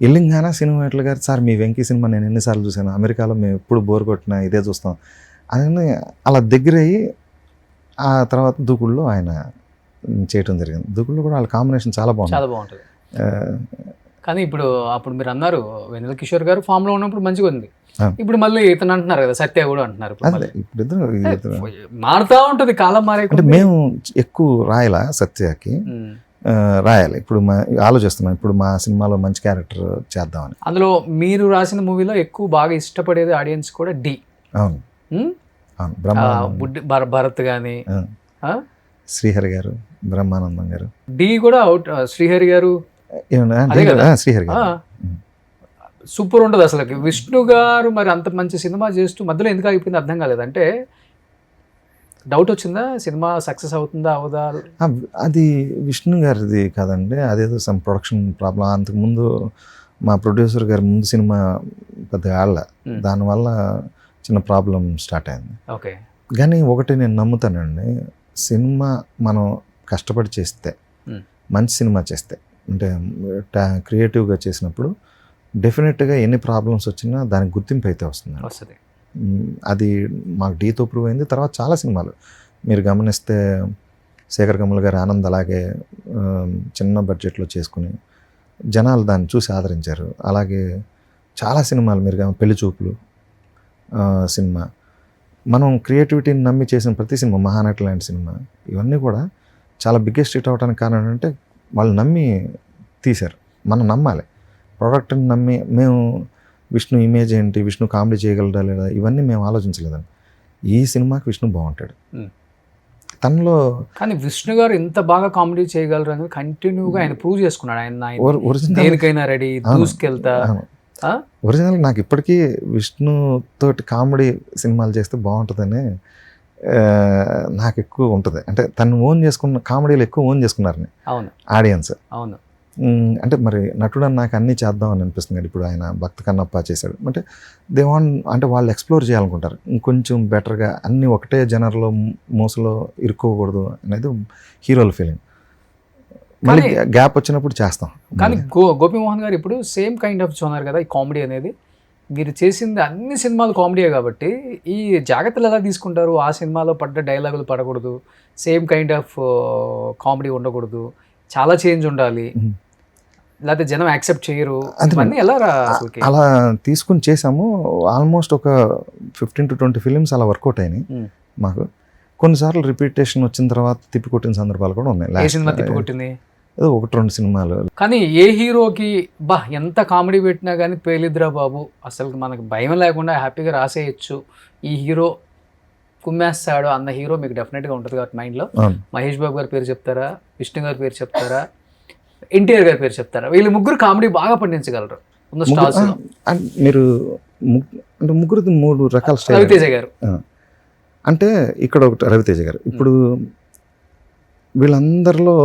ఎల్లింగానే సీను వైట్ల గారు, సార్ మీ వెంకీ సినిమా నేను ఎన్నిసార్లు చూశాను, అమెరికాలో మేము ఎప్పుడు బోర్ కొట్టినా ఇదే చూస్తాం అని అలా దగ్గరయ్యి ఆ తర్వాత దూకుడులో ఆయన చేయటం జరిగింది. దూకుడులో కూడా వాళ్ళ కాంబినేషన్ చాలా బాగుంటుంది. కానీ అప్పుడు మీరు అన్నారు వెన్నెల కిషోర్ గారు ఫామ్ లో ఉన్నప్పుడు మంచిగా ఉంది, ఇప్పుడు మళ్ళీ ఇతను అంటున్నారు కదా, సత్య కూడా అంటున్నారు. ఇప్పుడు మారుతా ఉంటుంది, కాలం మారే. అంటే మేము ఎక్కువ రాయాల సత్యకి, రాయాలి ఇప్పుడు ఆలోచిస్తున్నాం, ఇప్పుడు మా సినిమాలో మంచి క్యారెక్టర్ చేద్దామని. అందులో మీరు రాసిన మూవీలో ఎక్కువ బాగా ఇష్టపడేది ఆడియన్స్ కూడా డి. అవును, భరత్ గాని, శ్రీహరి గారు, బ్రహ్మానందం గారు. డి కూడా అవుట్, శ్రీహరి గారు, శ్రీహరి గారు సూపర్ ఉంటుంది అసలు. విష్ణు గారు మరి అంత మంచి సినిమా చేస్తూ మధ్యలో ఎందుకు ఆగిపోయింది అర్థం కాలేదు. అంటే డౌట్ వచ్చిందా సినిమా సక్సెస్ అవుతుందా అవదా? అది విష్ణు గారిది కాదండి, అదేదో సమ్ ప్రొడక్షన్ ప్రాబ్లం. అంతకుముందు మా ప్రొడ్యూసర్ గారి ముందు సినిమా పెద్దగా ఆడల, దానివల్ల చిన్న ప్రాబ్లం స్టార్ట్ అయింది. ఓకే, కానీ ఒకటి నేను నమ్ముతానండి, సినిమా మనం కష్టపడి చేస్తే, మంచి సినిమా చేస్తే, అంటే క్రియేటివ్గా చేసినప్పుడు డెఫినెట్గా ఎన్ని ప్రాబ్లమ్స్ వచ్చినా దానికి గుర్తింపు అయితే వస్తుంది. అది మాకు డీతో ప్రూవ్ అయింది. తర్వాత చాలా సినిమాలు మీరు గమనిస్తే శేఖర్ కమల్ గారి ఆనంద్ అలాగే చిన్న బడ్జెట్లో చేసుకుని జనాలు దాన్ని చూసి ఆదరించారు. అలాగే చాలా సినిమాలు మీరు పెళ్లి చూపులు సినిమా, మనం క్రియేటివిటీని నమ్మి చేసిన ప్రతి సినిమా, మహానటి లాంటి సినిమా, ఇవన్నీ కూడా చాలా బిగ్గెస్ట్ హిట్ అవడానికి కారణం ఏంటంటే వాళ్ళు నమ్మి తీశారు. మనం నమ్మాలి, ప్రోడక్ట్ని నమ్మి. మేము విష్ణు ఇమేజ్ ఏంటి, విష్ణు కామెడీ చేయగలడా లేదా, ఇవన్నీ మేము ఆలోచించలేదండి. ఈ సినిమాకి విష్ణు బాగుంటాడు. తనలో కానీ విష్ణు గారు ఇంత బాగా కామెడీ చేయగలరు అనేది కంటిన్యూగా ఆయన ప్రూవ్ చేసుకున్నాడు. ఆయన ఒరిజినల్ దేనికైనా రెడీ, దూసుకెళ్తా. ఒరిజినల్ నాకు ఇప్పటికీ విష్ణు తోటి కామెడీ సినిమాలు చేస్తే బాగుంటుందని నాకు ఎక్కువ ఉంటుంది. అంటే తను ఓన్ చేసుకున్న కామెడీలు ఎక్కువ ఓన్ చేసుకున్నారని అవును ఆడియన్స్. అవును. అంటే మరి నటుడు నాకు అన్నీ చేద్దాం అని అనిపిస్తుంది. ఇప్పుడు ఆయన భక్త కన్నప్ప చేశాడు అంటే అంటే వాళ్ళు ఎక్స్ప్లోర్ చేయాలనుకుంటారు ఇంకొంచెం బెటర్గా, అన్నీ ఒకటే జనర్లో మోసలో ఇరుక్కోకూడదు అనేది హీరోల ఫీలింగ్. మళ్ళీ గ్యాప్ వచ్చినప్పుడు చేస్తాం. కానీ గోపీమోహన్ గారు ఇప్పుడు సేమ్ కైండ్ ఆఫ్ జోనర్ కదా ఈ కామెడీ అనేది. మీరు చేసింది అన్ని సినిమాలు కామెడీయే కాబట్టి ఈ జాగ్రత్తలు ఎలా తీసుకుంటారు? ఆ సినిమాలో పడ్డ డైలాగులు పడకూడదు, సేమ్ కైండ్ ఆఫ్ కామెడీ ఉండకూడదు, చాలా చేంజ్ ఉండాలి, లేకపోతే జనం యాక్సెప్ట్ చేయరు, అన్నీ ఎలా అలా తీసుకుని చేసాము. ఆల్మోస్ట్ ఒక 15 to 20 ఫిలిమ్స్ అలా వర్కౌట్ అయినాయి మాకు. కొన్నిసార్లు రిపీటేషన్ వచ్చిన తర్వాత తిప్పికొట్టిన సందర్భాలు కూడా ఉన్నాయి. ఏ సినిమా తిప్పికొట్టింది? ఏదో 1-2 సినిమాలు. కానీ ఏ హీరోకి ఎంత కామెడీ పెట్టినా కానీ పేలిద్రా బాబు, అసలు మనకు భయం లేకుండా హ్యాపీగా రాసేయచ్చు, ఈ హీరో కుమ్మేస్తాడు అన్న హీరో మీకు డెఫినెట్గా ఉంటుంది కాబట్టి మైండ్లో. మహేష్ బాబు గారి పేరు చెప్తారా, విష్ణు గారి పేరు చెప్తారా, ఎన్టీఆర్ గారి పేరు చెప్తారా? వీళ్ళు ముగ్గురు కామెడీ బాగా పండించగలరు. మీరు అంటే ముగ్గురు 3 రకాల స్టైల్. రవితేజ గారు అంటే ఇక్కడ ఒకటి రవితేజ గారు. ఇప్పుడు వీళ్ళందరిలో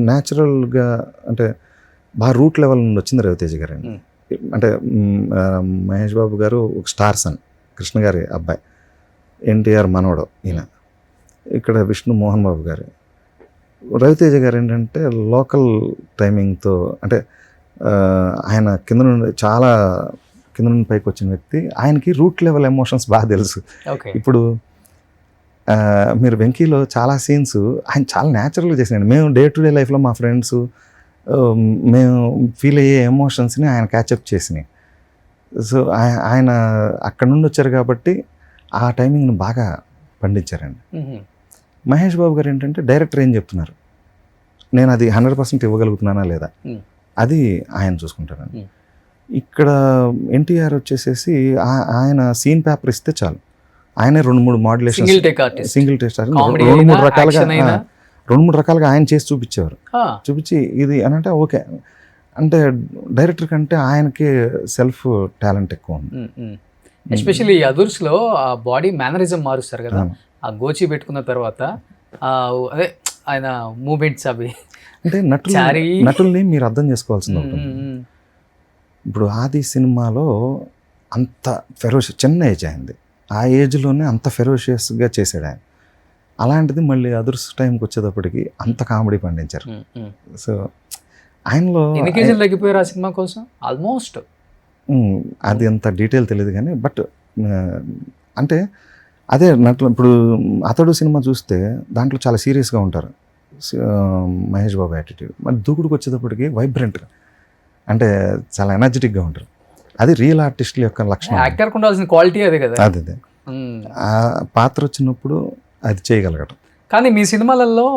న్యాచురల్గా అంటే బాగా రూట్ లెవెల్ నుండి వచ్చింది రవితేజ గారు అండి. అంటే మహేష్ బాబు గారు ఒక స్టార్ సన్, కృష్ణ గారి అబ్బాయి, ఎన్టీఆర్ మనవడు ఈయన. ఇక్కడ విష్ణు మోహన్ బాబు గారు. రవితేజ గారు ఏంటంటే లోకల్ టైమింగ్తో, అంటే ఆయన కింద నుండి చాలా కింద నుండి పైకి వచ్చిన వ్యక్తి. ఆయనకి రూట్ లెవెల్ ఎమోషన్స్ బాగా తెలుసు. ఇప్పుడు మీరు వెంకీలో చాలా సీన్స్ ఆయన చాలా న్యాచురల్గా చేసినాడు. మేము డే టు డే లైఫ్లో మా ఫ్రెండ్స్ మేము ఫీల్ అయ్యే ఎమోషన్స్ని ఆయన క్యాచప్ చేసినాయి. సో ఆయన అక్కడ నుండి వచ్చారు కాబట్టి ఆ టైమింగ్ని బాగా పండించారండి. మహేష్ బాబు గారు ఏంటంటే డైరెక్టర్ ఏం చెప్తున్నారు, నేను అది 100% ఇవ్వగలుగుతున్నానా లేదా, అది ఆయన చూసుకుంటారండి. ఇక్కడ ఎన్టీఆర్ వచ్చేసేసి ఆయన సీన్ పేపర్ ఇస్తే చాలు, ఆయనే 2-3 మాడ్యులేషన్, సింగిల్ టేక్ 2-3 రకాలుగా ఆయన చేసి చూపించేవారు. చూపించి ఇది అని అంటే ఓకే అంటే డైరెక్టర్ కంటే ఆయనకి సెల్ఫ్ టాలెంట్ ఎక్కువ ఉంది. ఎస్పెషల్లీ అదుర్స్లో ఆ బాడీ మేనరిజం మారుస్తారు కదా, ఆ గోచి పెట్టుకున్న తర్వాత అదే ఆయన మూమెంట్స్ అవి అంటే నటుల్ని మీరు అర్థం చేసుకోవాల్సింది ఉంటుంది. ఇప్పుడు ఆది సినిమాలో అంత ఫెరోషియస్, చిన్న ఏజ్ అయింది, ఆ ఏజ్లోనే అంత ఫెరోషియస్గా చేశాడు ఆయన. అలాంటిది మళ్ళీ అదుర్స్ టైంకి వచ్చేటప్పటికి అంత కామెడీ పండించారు. సో ఆయనలో ఎన్ని కేజీలు తగ్గిపోయారు ఆ సినిమా కోసం? ఆల్మోస్ట్ అది అంత డీటెయిల్ తెలియదు కానీ బట్ అంటే అదే నటులు. ఇప్పుడు అతడు సినిమా చూస్తే దాంట్లో చాలా సీరియస్గా ఉంటారు మహేష్ బాబు యాటిట్యూడ్. మరి దూకుడుకు వచ్చేటప్పటికి వైబ్రెంట్గా అంటే చాలా ఎనర్జెటిక్గా ఉంటారు. అది రియల్ ఆర్టిస్టుల యొక్క లక్షణం. యాక్టర్కి ఉండాల్సిన క్వాలిటీ అదే కదా. అదే ఆ పాత్ర వచ్చినప్పుడు అది చేయగలగటం. కానీ మీ సినిమాలలో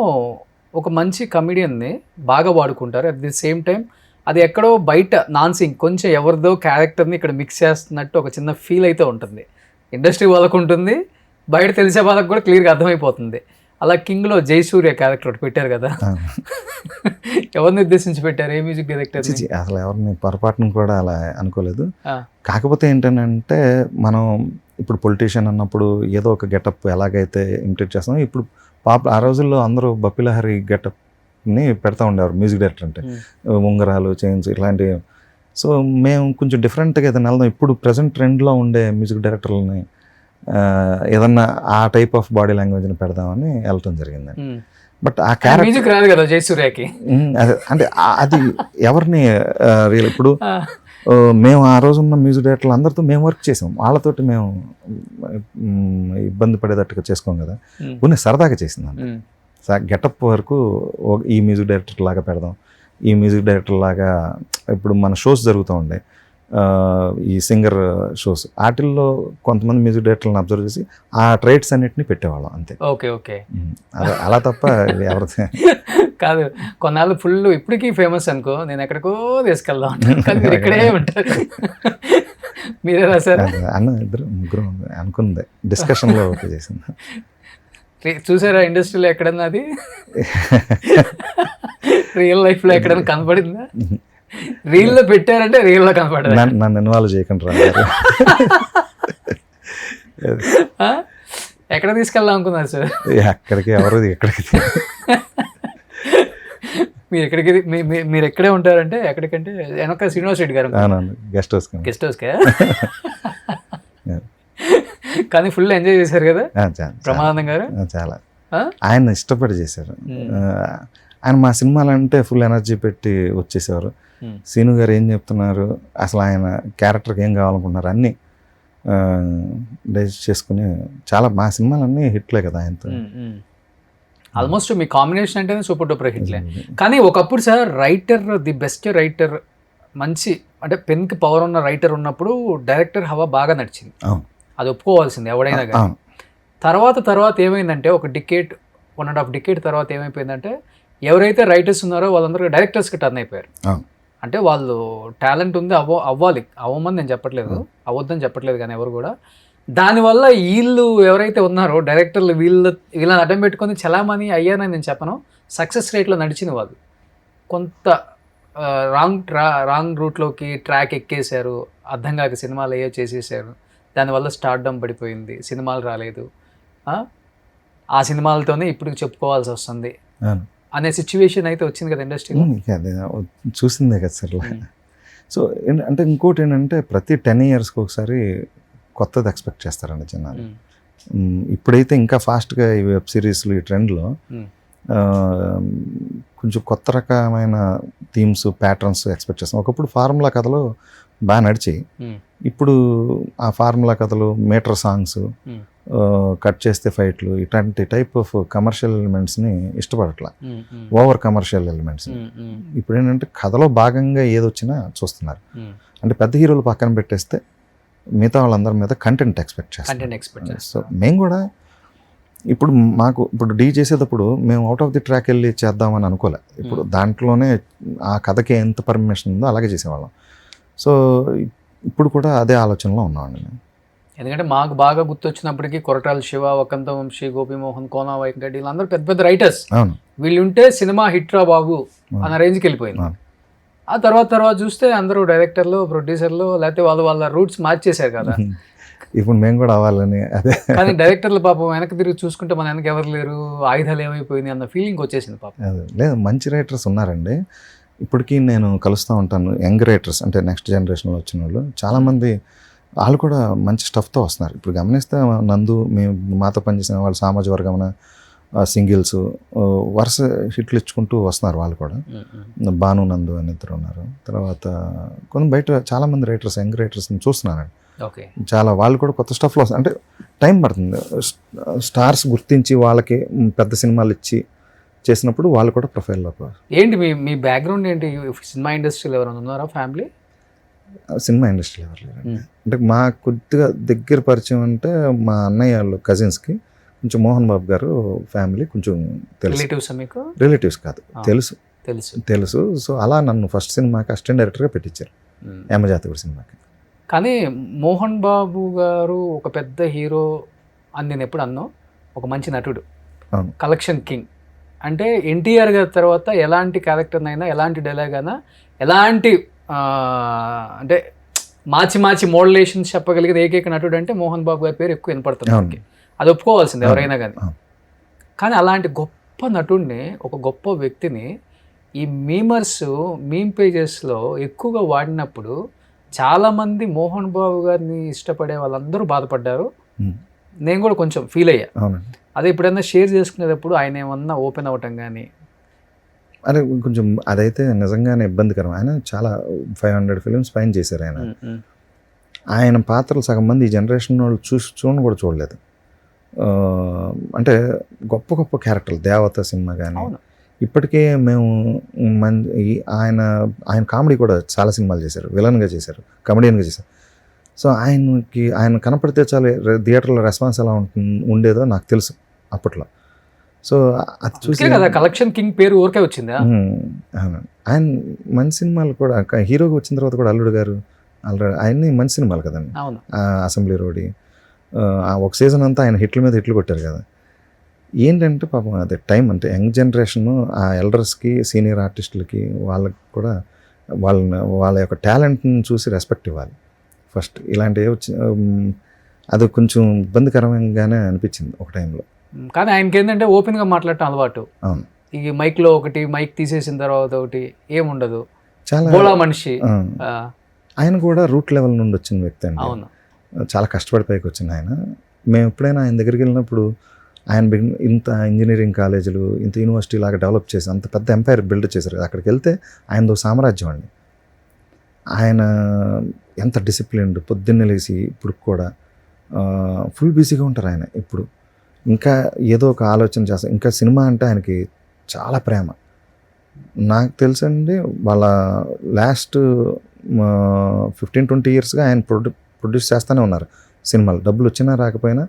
ఒక మంచి కమెడియన్ని బాగా వాడుకుంటారు, అట్ ది సేమ్ టైం అది ఎక్కడో బయట నాన్సింగ్ కొంచెం ఎవరిదో క్యారెక్టర్ని ఇక్కడ మిక్స్ చేస్తున్నట్టు ఒక చిన్న ఫీల్ అయితే ఉంటుంది. ఇండస్ట్రీ వాళ్ళకు ఉంటుంది, బయట తెలిసే వాళ్ళకి కూడా క్లియర్గా అర్థమైపోతుంది. అలా కింగ్లో జయసూర్య క్యారెక్టర్ ఒకటి పెట్టారు కదా, ఎవరిని ఉద్దేశించి పెట్టారు? ఏ మ్యూజిక్ డైరెక్టర్? అసలు ఎవరిని పొరపాటును కూడా అలా అనుకోలేదు. కాకపోతే ఏంటంటే మనం ఇప్పుడు పొలిటీషియన్ అన్నప్పుడు ఏదో ఒక గెటప్ ఎలాగైతే ఇమిటేట్ చేస్తామో, ఇప్పుడు ఆ రోజుల్లో అందరూ బప్పిలహరి గెటప్ని పెడతా ఉండేవారు మ్యూజిక్ డైరెక్టర్ అంటే, ఉంగరాలు, చైన్స్ ఇలాంటివి. సో మేము కొంచెం డిఫరెంట్గా ఏదైనా వెళ్దాం, ఇప్పుడు ప్రజెంట్ ట్రెండ్లో ఉండే మ్యూజిక్ డైరెక్టర్లని ఏదన్నా ఆ టైప్ ఆఫ్ బాడీ లాంగ్వేజ్ని పెడదామని వెళ్ళటం జరిగింది. బట్ ఆ క్యారెక్టర్ రాదు కదా జయసూర్యకి. అంటే అది ఎవరిని రియల్ ఇప్పుడు మేము ఆ రోజు ఉన్న మ్యూజిక్ డైరెక్టర్లు అందరితో మేము వర్క్ చేసాం, వాళ్ళతోటి మేము ఇబ్బంది పడేటట్టుగా చేసుకోం కదా, కొన్ని సరదాగా చేసింది. గెటప్ వరకు ఈ మ్యూజిక్ డైరెక్టర్ లాగా పెడదాం, ఈ మ్యూజిక్ డైరెక్టర్ లాగా. ఇప్పుడు మన షోస్ జరుగుతూ ఉండే ఈ సింగర్ షోస్, వాటిల్లో కొంతమంది మ్యూజిక్ డైరెక్టర్లను అబ్జర్వ్ చేసి ఆ ట్రైట్స్ అన్నిటిని పెట్టేవాళ్ళం అంతే. ఓకే ఓకే, అలా తప్ప ఎవరితే కాదు. కొన్నాళ్ళు ఫుల్ ఇప్పటికీ ఫేమస్ అనుకో, నేను ఎక్కడికో తీసుకెళ్దాం అంటే ఇక్కడే ఉంటారు. మీరే రాశారా? అన్న ఇద్దరు ముగ్గురు అనుకుంది డిస్కషన్లో ఓకే చేసింది. చూసారా ఇండస్ట్రీలో ఎక్కడన్నా అది రియల్ లైఫ్లో ఎక్కడన్నా కనపడిందా? రీల్లో పెట్టారంటే రియల్లో కనపడదు. నన్ను ఇన్వాల్వ్ చేయకుండా రాదు. ఎక్కడ తీసుకెళ్దాం అనుకున్నారు సార్? ఎక్కడికి ఎవరు ఎక్కడికి మీరు ఎక్కడికి మీరు ఎక్కడే ఉంటారంటే ఎక్కడికంటే వెనక శ్రీనివాస్ రెడ్డి గారు గెస్ట్ హౌస్ హౌస్కే. కానీ ఫుల్ ఎంజాయ్ చేశారు కదా బ్రహ్మానందం గారు. చాలా ఆయన ఇష్టపడి చేశారు. ఆయన మా సినిమాలంటే ఫుల్ ఎనర్జీ పెట్టి వచ్చేసేవారు. సీను గారు ఏం చెప్తున్నారు, అసలు ఆయన క్యారెక్టర్కి ఏం కావాలనుకుంటున్నారు అన్నీ డైజెస్ట్ చేసుకుని చాలా మా సినిమాలన్నీ హిట్లే కదా ఆయనతో. ఆల్మోస్ట్ మీ కాంబినేషన్ అంటేనే సూపర్ డూపర్ హిట్లే. కానీ ఒకప్పుడు sir writer, the best writer, మంచి అంటే పెన్కి పవర్ ఉన్న రైటర్ ఉన్నప్పుడు డైరెక్టర్ హవా బాగా నడిచింది. అది ఒప్పుకోవాల్సింది ఎవడైనా కానీ. తర్వాత ఏమైందంటే ఒక డికేట్ 1.5 డికేట్ తర్వాత ఏమైపోయిందంటే ఎవరైతే రైటర్స్ ఉన్నారో వాళ్ళందరూ డైరెక్టర్స్కి టర్న్ అయిపోయారు. అంటే వాళ్ళు టాలెంట్ ఉంది, అవ్వమని నేను చెప్పట్లేదు, అవ్వద్దని చెప్పట్లేదు, కానీ ఎవరు కూడా దానివల్ల వీళ్ళు ఎవరైతే ఉన్నారో డైరెక్టర్లు వీళ్ళని అడ్డం పెట్టుకొని చలామణి అయ్యారని నేను చెప్పను. సక్సెస్ రేట్లో నడిచిన వాళ్ళు కొంత రాంగ్ రూట్లోకి ట్రాక్ ఎక్కేశారు, అర్థం కాక సినిమాలు అయ్యో చేసేసారు, దానివల్ల స్టార్డమ్ పడిపోయింది, సినిమాలు రాలేదు, ఆ సినిమాలతోనే ఇప్పుడు చెప్పుకోవాల్సి వస్తుంది అనే సిచ్యువేషన్ అయితే వచ్చింది కదా ఇండస్ట్రీలో. అదే చూసిందే కదా సార్. సో అంటే ఇంకోటి ఏంటంటే ప్రతి 10 yearsకి ఒకసారి కొత్తది ఎక్స్పెక్ట్ చేస్తారండి జనాలు. ఇప్పుడైతే ఇంకా ఫాస్ట్గా ఈ వెబ్ సిరీస్లు ఈ ట్రెండ్లో కొంచెం కొత్త రకమైన థీమ్స్ ప్యాటర్న్స్ ఎక్స్పెక్ట్ చేస్తాం. ఒకప్పుడు ఫార్ములా కథలు బాగా నడిచాయి. ఇప్పుడు ఆ ఫార్ములా కథలు, మీటర్ సాంగ్స్, కట్ చేస్తే ఫైట్లు, ఇట్లాంటి టైప్ ఆఫ్ కమర్షియల్ ఎలిమెంట్స్ని ఇష్టపడట్లా, ఓవర్ కమర్షియల్ ఎలిమెంట్స్. ఇప్పుడు ఏంటంటే కథలో భాగంగా ఏదొచ్చినా చూస్తున్నారు. అంటే పెద్ద హీరోలు పక్కన పెట్టేస్తే మిగతా వాళ్ళందరి మీద కంటెంట్ ఎక్స్పెక్ట్ చేస్తాం. సో మేము కూడా ఇప్పుడు డీ చేసేటప్పుడు మేము అవుట్ ఆఫ్ ది ట్రాక్ వెళ్ళి చేద్దామని అనుకోలే. ఇప్పుడు దాంట్లోనే ఆ కథకి ఎంత పర్మిషన్ ఉందో అలాగే చేసేవాళ్ళం. సో ఇప్పుడు కూడా అదే ఆలోచనలో ఉన్నామండి మేము. ఎందుకంటే మాకు బాగా గుర్తొచ్చినప్పటికీ కొరటాల శివ, వకంత వంశీ, గోపిమోహన్, కోనా వెంకట వీళ్ళందరూ పెద్ద పెద్ద రైటర్స్. వీళ్ళు ఉంటే సినిమా హిట్ రా బాబు అన్న రేంజ్కి వెళ్ళిపోయింది. ఆ తర్వాత చూస్తే అందరూ డైరెక్టర్లు, ప్రొడ్యూసర్లు, లేకపోతే వాళ్ళ రూట్స్ మార్చేశారు కదా. ఇప్పుడు మేము కూడా అవ్వాలని అదే. కానీ డైరెక్టర్లు పాపం వెనక్కి తిరిగి చూసుకుంటే మన వెనక ఎవరు లేరు, ఆయుధాలు ఏమైపోయింది అన్న ఫీలింగ్ వచ్చేసింది పాపం. లేదు, మంచి రైటర్స్ ఉన్నారండి. ఇప్పటికీ నేను కలుస్తూ ఉంటాను యంగ్ రైటర్స్, అంటే నెక్స్ట్ జనరేషన్లో వచ్చిన వాళ్ళు చాలామంది. వాళ్ళు కూడా మంచి స్టఫ్తో వస్తున్నారు. ఇప్పుడు గమనిస్తే నందు, మేము మాతో పనిచేసిన వాళ్ళు సామాజిక వర్గమున సింగిల్స్ వరుస హిట్లు ఇచ్చుకుంటూ వస్తున్నారు. వాళ్ళు కూడా భాను, నందు అని ఇద్దరు ఉన్నారు. తర్వాత కొంచెం బయట చాలామంది రైటర్స్, యంగ్ రైటర్స్ని చూస్తున్నానండి. చాలా వాళ్ళు కూడా కొత్త స్టఫ్లో వస్తారు. అంటే టైం పడుతుంది. స్టార్స్ గుర్తించి వాళ్ళకి పెద్ద సినిమాలు ఇచ్చి చేసినప్పుడు వాళ్ళు కూడా ప్రొఫైల్లో. ఏంటి మీ బ్యాక్గ్రౌండ్ ఏంటి? సినిమా ఇండస్ట్రీలో ఎవరైనా ఉన్నారా ఫ్యామిలీ? సినిమా ఇండస్ట్రీలో ఎవరు లేరు. అంటే మా కొద్దిగా దగ్గర పరిచయం అంటే మా అన్నయ్య వాళ్ళు కజిన్స్కి కొంచెం మోహన్ బాబు గారు ఫ్యామిలీ కొంచెం తెలుసు. రిలేటివ్స్ కాదు, తెలుసు. సో అలా నన్ను ఫస్ట్ సినిమాకి అసిస్టెంట్ డైరెక్టర్గా పెట్టించారు, యమజాతకుడి సినిమాకి. కానీ మోహన్ బాబు గారు ఒక పెద్ద హీరో అని నేను ఎప్పుడు అన్నా, ఒక మంచి నటుడు, కలెక్షన్ కింగ్. అంటే ఎన్టీఆర్ గారి తర్వాత ఎలాంటి క్యారెక్టర్నైనా, ఎలాంటి డైలాగ్ అయినా, ఎలాంటి అంటే మార్చి మోడలేషన్స్ చెప్పగలిగిన ఏకైక నటుడు అంటే మోహన్ బాబు గారి పేరు ఎక్కువ వినపడుతుంది. అది ఒప్పుకోవాల్సింది ఎవరైనా కానీ అలాంటి గొప్ప నటుడిని, ఒక గొప్ప వ్యక్తిని ఈ మీమ్ పేజెస్లో ఎక్కువగా వాడినప్పుడు చాలామంది మోహన్ బాబు గారిని ఇష్టపడే వాళ్ళందరూ బాధపడ్డారు. నేను కూడా కొంచెం ఫీల్ అయ్యా. అదే ఎప్పుడైనా షేర్ చేసుకునేటప్పుడు ఆయన ఏమన్నా ఓపెన్ అవ్వటం కానీ అదే కొంచెం అదైతే నిజంగానే ఇబ్బందికరం. ఆయన చాలా 500 ఫిలిమ్స్ పైన చేశారు. ఆయన పాత్రలు సగం మంది ఈ జనరేషన్ వాళ్ళు చూడని కూడా చూడలేదు. అంటే గొప్ప గొప్ప క్యారెక్టర్లు, దేవత సినిమా కానీ ఇప్పటికే మేము ఆయన కామెడీ కూడా చాలా సినిమాలు చేశారు, విలన్గా చేశారు, కమెడియన్గా చేశారు. సో ఆయన కనపడితే చాలా థియేటర్లో రెస్పాన్స్ ఎలా ఉండేదో నాకు తెలుసు అప్పట్లో. సో అది చూసి కదా కలెక్షన్ కింగ్ పేరు ఊరికే వచ్చిందా. ఆయన మంచి సినిమాలు కూడా హీరోగా వచ్చిన తర్వాత కూడా అల్లుడు గారు ఆల్రెడీ ఆయన్ని మంచి సినిమాలు కదండి. అవును. అసెంబ్లీ రోడ్ ఒక సీజన్ అంతా ఆయన హిట్ల మీద హిట్లు కొట్టారు కదా. ఏంటంటే పాపం అదే టైం అంటే యంగ్ జనరేషన్ ఆ ఎల్డర్స్కి సీనియర్ ఆర్టిస్టులకి వాళ్ళకి కూడా వాళ్ళ యొక్క టాలెంట్ని చూసి రెస్పెక్ట్ ఇవ్వాలి ఫస్ట్. ఇలాంటివి వచ్చి అది కొంచెం ఇబ్బందికరంగానే అనిపించింది ఒక టైంలో. కానీ ఆయనకి ఏంటంటే ఓపెన్గా మాట్లాడటం అలవాటు. అవును. ఈ మైక్లో ఒకటి, మైక్ తీసేసిన తర్వాత ఒకటి ఏముండదు, చాలా బోళా మనిషి. ఆయన కూడా రూట్ లెవెల్ నుండి వచ్చిన వ్యక్తి అండి. అవును. చాలా కష్టపడి పైకి వచ్చిన ఆయన. మేము ఎప్పుడైనా ఆయన దగ్గరికి వెళ్ళినప్పుడు ఆయన ఇంత ఇంజనీరింగ్ కాలేజీలు, ఇంత యూనివర్సిటీ లాగా డెవలప్ చేసి అంత పెద్ద ఎంపైర్ బిల్డ్ చేశారు కదా. అక్కడికి వెళ్తే ఆయనదో సామ్రాజ్యం అండి. ఆయన ఎంత డిసిప్లిన్డ్, పొద్దున్నే లేచి ఇప్పుడు కూడా ఫుల్ బిజీగా ఉంటారు ఆయన. ఇప్పుడు ఇంకా ఏదో ఒక ఆలోచన చేస్తారు. ఇంకా సినిమా అంటే ఆయనకి చాలా ప్రేమ. నాకు తెలుసండి వాళ్ళ లాస్ట్ 15-20 ఇయర్స్గా ఆయన ప్రొడ్యూస్ చేస్తూనే ఉన్నారు సినిమాలు. డబ్బులు వచ్చినా రాకపోయినా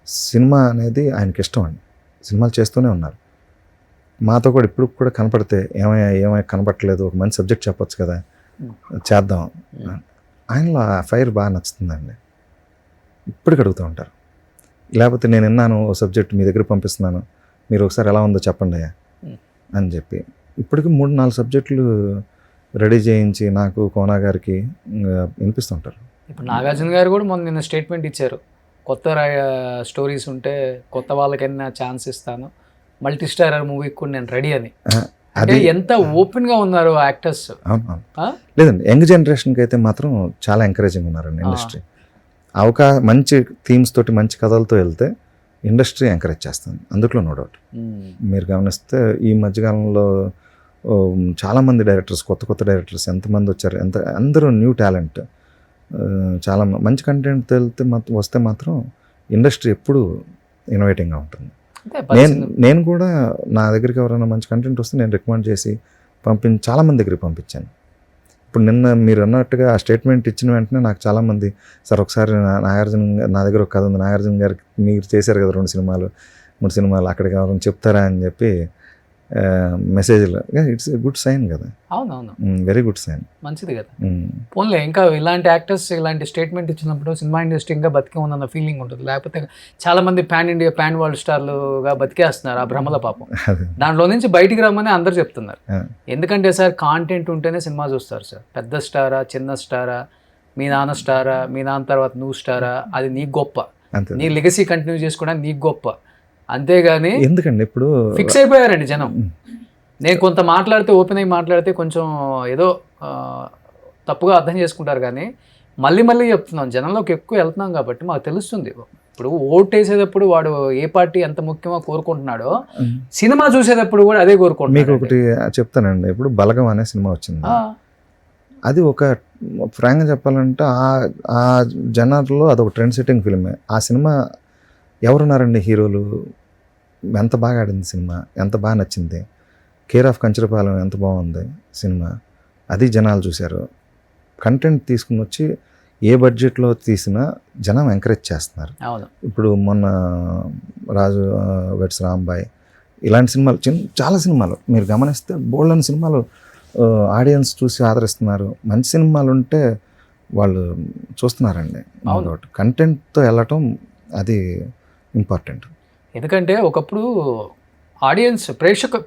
సినిమా అనేది ఆయనకి ఇష్టం అండి. సినిమాలు చేస్తూనే ఉన్నారు. మాతో కూడా ఇప్పుడు కూడా కనపడితే ఏమై కనపడట్లేదు, ఒక మంచి సబ్జెక్ట్ చెప్పొచ్చు కదా, చేద్దాం. ఆయనలో ఆ ఫైర్ బాగా నచ్చుతుందండి. ఇప్పటికి అడుగుతూ ఉంటారు. లేకపోతే నేను విన్నాను ఓ సబ్జెక్ట్ మీ దగ్గర పంపిస్తున్నాను, మీరు ఒకసారి ఎలా ఉందో చెప్పండి అని చెప్పి ఇప్పటికి 3-4 సబ్జెక్టులు రెడీ చేయించి నాకు కోనా గారికి వినిపిస్తుంటారు. ఇప్పుడు నాగార్జున గారు కూడా మొన్న నిన్న స్టేట్మెంట్ ఇచ్చారు, కొత్త స్టోరీస్ ఉంటే కొత్త వాళ్ళకైనా ఛాన్స్ ఇస్తాను, మల్టీ స్టారర్ మూవీకి కూడా నేను రెడీ అని. అది ఎంత ఓపెన్గా ఉన్నారు యాక్టర్స్. లేదండి, యంగ్ జనరేషన్కి అయితే మాత్రం చాలా ఎంకరేజింగ్ ఉన్నారండి ఇండస్ట్రీ. మంచి థీమ్స్ తోటి మంచి కథలతో వెళ్తే ఇండస్ట్రీ ఎంకరేజ్ చేస్తుంది, అందులో నో డౌట్. మీరు గమనిస్తే ఈ మధ్యకాలంలో చాలామంది డైరెక్టర్స్, కొత్త డైరెక్టర్స్ ఎంతమంది వచ్చారు, అందరూ న్యూ టాలెంట్. చాలా మంచి కంటెంట్ వస్తే మాత్రం ఇండస్ట్రీ ఎప్పుడు ఇన్నోవేటింగ్గా ఉంటుంది. నేను కూడా నా దగ్గరికి ఎవరైనా మంచి కంటెంట్ వస్తే నేను రికమెండ్ చేసి చాలామంది దగ్గరికి పంపించాను. ఇప్పుడు నిన్న మీరు అన్నట్టుగా ఆ స్టేట్మెంట్ ఇచ్చిన వెంటనే నాకు చాలామంది, సార్ ఒకసారి నాగార్జున నా దగ్గర ఒక కథ ఉంది, నాగార్జున గారికి మీరు చేశారు కదా 2 సినిమాలు 3 సినిమాలు, అక్కడికి ఎవరైనా చెప్తారా అని చెప్పి మెసేజ్లు. ఇట్స్ గుడ్ సైన్ కదా. అవునవును, వెరీ గుడ్ సైన్, మంచిది కదా. పోన్లే, ఇంకా ఇలాంటి యాక్టర్స్ ఇలాంటి స్టేట్మెంట్ ఇచ్చినప్పుడు సినిమా ఇండస్ట్రీ ఇంకా బతికే ఉందన్న ఫీలింగ్ ఉంటుంది. లేకపోతే చాలా మంది పాన్ ఇండియా, పాన్ వరల్డ్ స్టార్లుగా బతికేస్తున్నారు ఆ భ్రమల పాపం. దాంట్లో నుంచి బయటికి రమ్మని అందరు చెప్తున్నారు. ఎందుకంటే సార్ కాంటెంట్ ఉంటేనే సినిమా చూస్తారు సార్. పెద్ద స్టారా, చిన్న స్టారా, మీ నాన్న స్టారా, మీ నాన్న తర్వాత నువ్వు స్టారా, అది నీకు గొప్ప, నీ లెగసీ కంటిన్యూ చేసుకోవడానికి నీకు గొప్ప. అంతేగాని ఎందుకండి ఇప్పుడు ఫిక్స్ అయిపోయారండి జనం. నేను కొంత మాట్లాడితే, ఓపెన్ అయ్యి మాట్లాడితే కొంచెం ఏదో తప్పుగా అర్థం చేసుకుంటారు. కానీ మళ్ళీ చెప్తున్నాం, జనంలోకి ఎక్కువ వెళ్తున్నాం కాబట్టి మాకు తెలుస్తుంది. ఇప్పుడు ఓట్ వేసేటప్పుడు వాడు ఏ పార్టీ ఎంత ముఖ్యమో కోరుకుంటున్నాడో, సినిమా చూసేటప్పుడు కూడా అదే కోరుకుంటున్నాడు. మీకు ఒకటి చెప్తానండి, ఇప్పుడు బలగం అనే సినిమా వచ్చింది. అది ఒక ఫ్రాంక్గా చెప్పాలంటే ఆ జనర్లో అదొక ట్రెండ్ సెట్టింగ్ ఫిల్మే. ఆ సినిమా ఎవరున్నారండి హీరోలు, ఎంత బాగా ఆడింది సినిమా, ఎంత బాగా నచ్చింది. కేర్ ఆఫ్ కంచరపాలెం ఎంత బాగుంది సినిమా, అది జనాలు చూశారు. కంటెంట్ తీసుకుని వచ్చి ఏ బడ్జెట్లో తీసినా జనం ఎంకరేజ్ చేస్తున్నారు. ఇప్పుడు మొన్న రాజు వెట్స్ రాంబాయ్ ఇలాంటి సినిమాలు, చాలా సినిమాలు మీరు గమనిస్తే బోల్డన్ సినిమాలు ఆడియన్స్ చూసి ఆదరిస్తున్నారు. మంచి సినిమాలు ఉంటే వాళ్ళు చూస్తున్నారండి. కంటెంట్తో వెళ్ళటం అది ఇంపార్టెంట్. ఎందుకంటే ఒకప్పుడు ఆడియన్స్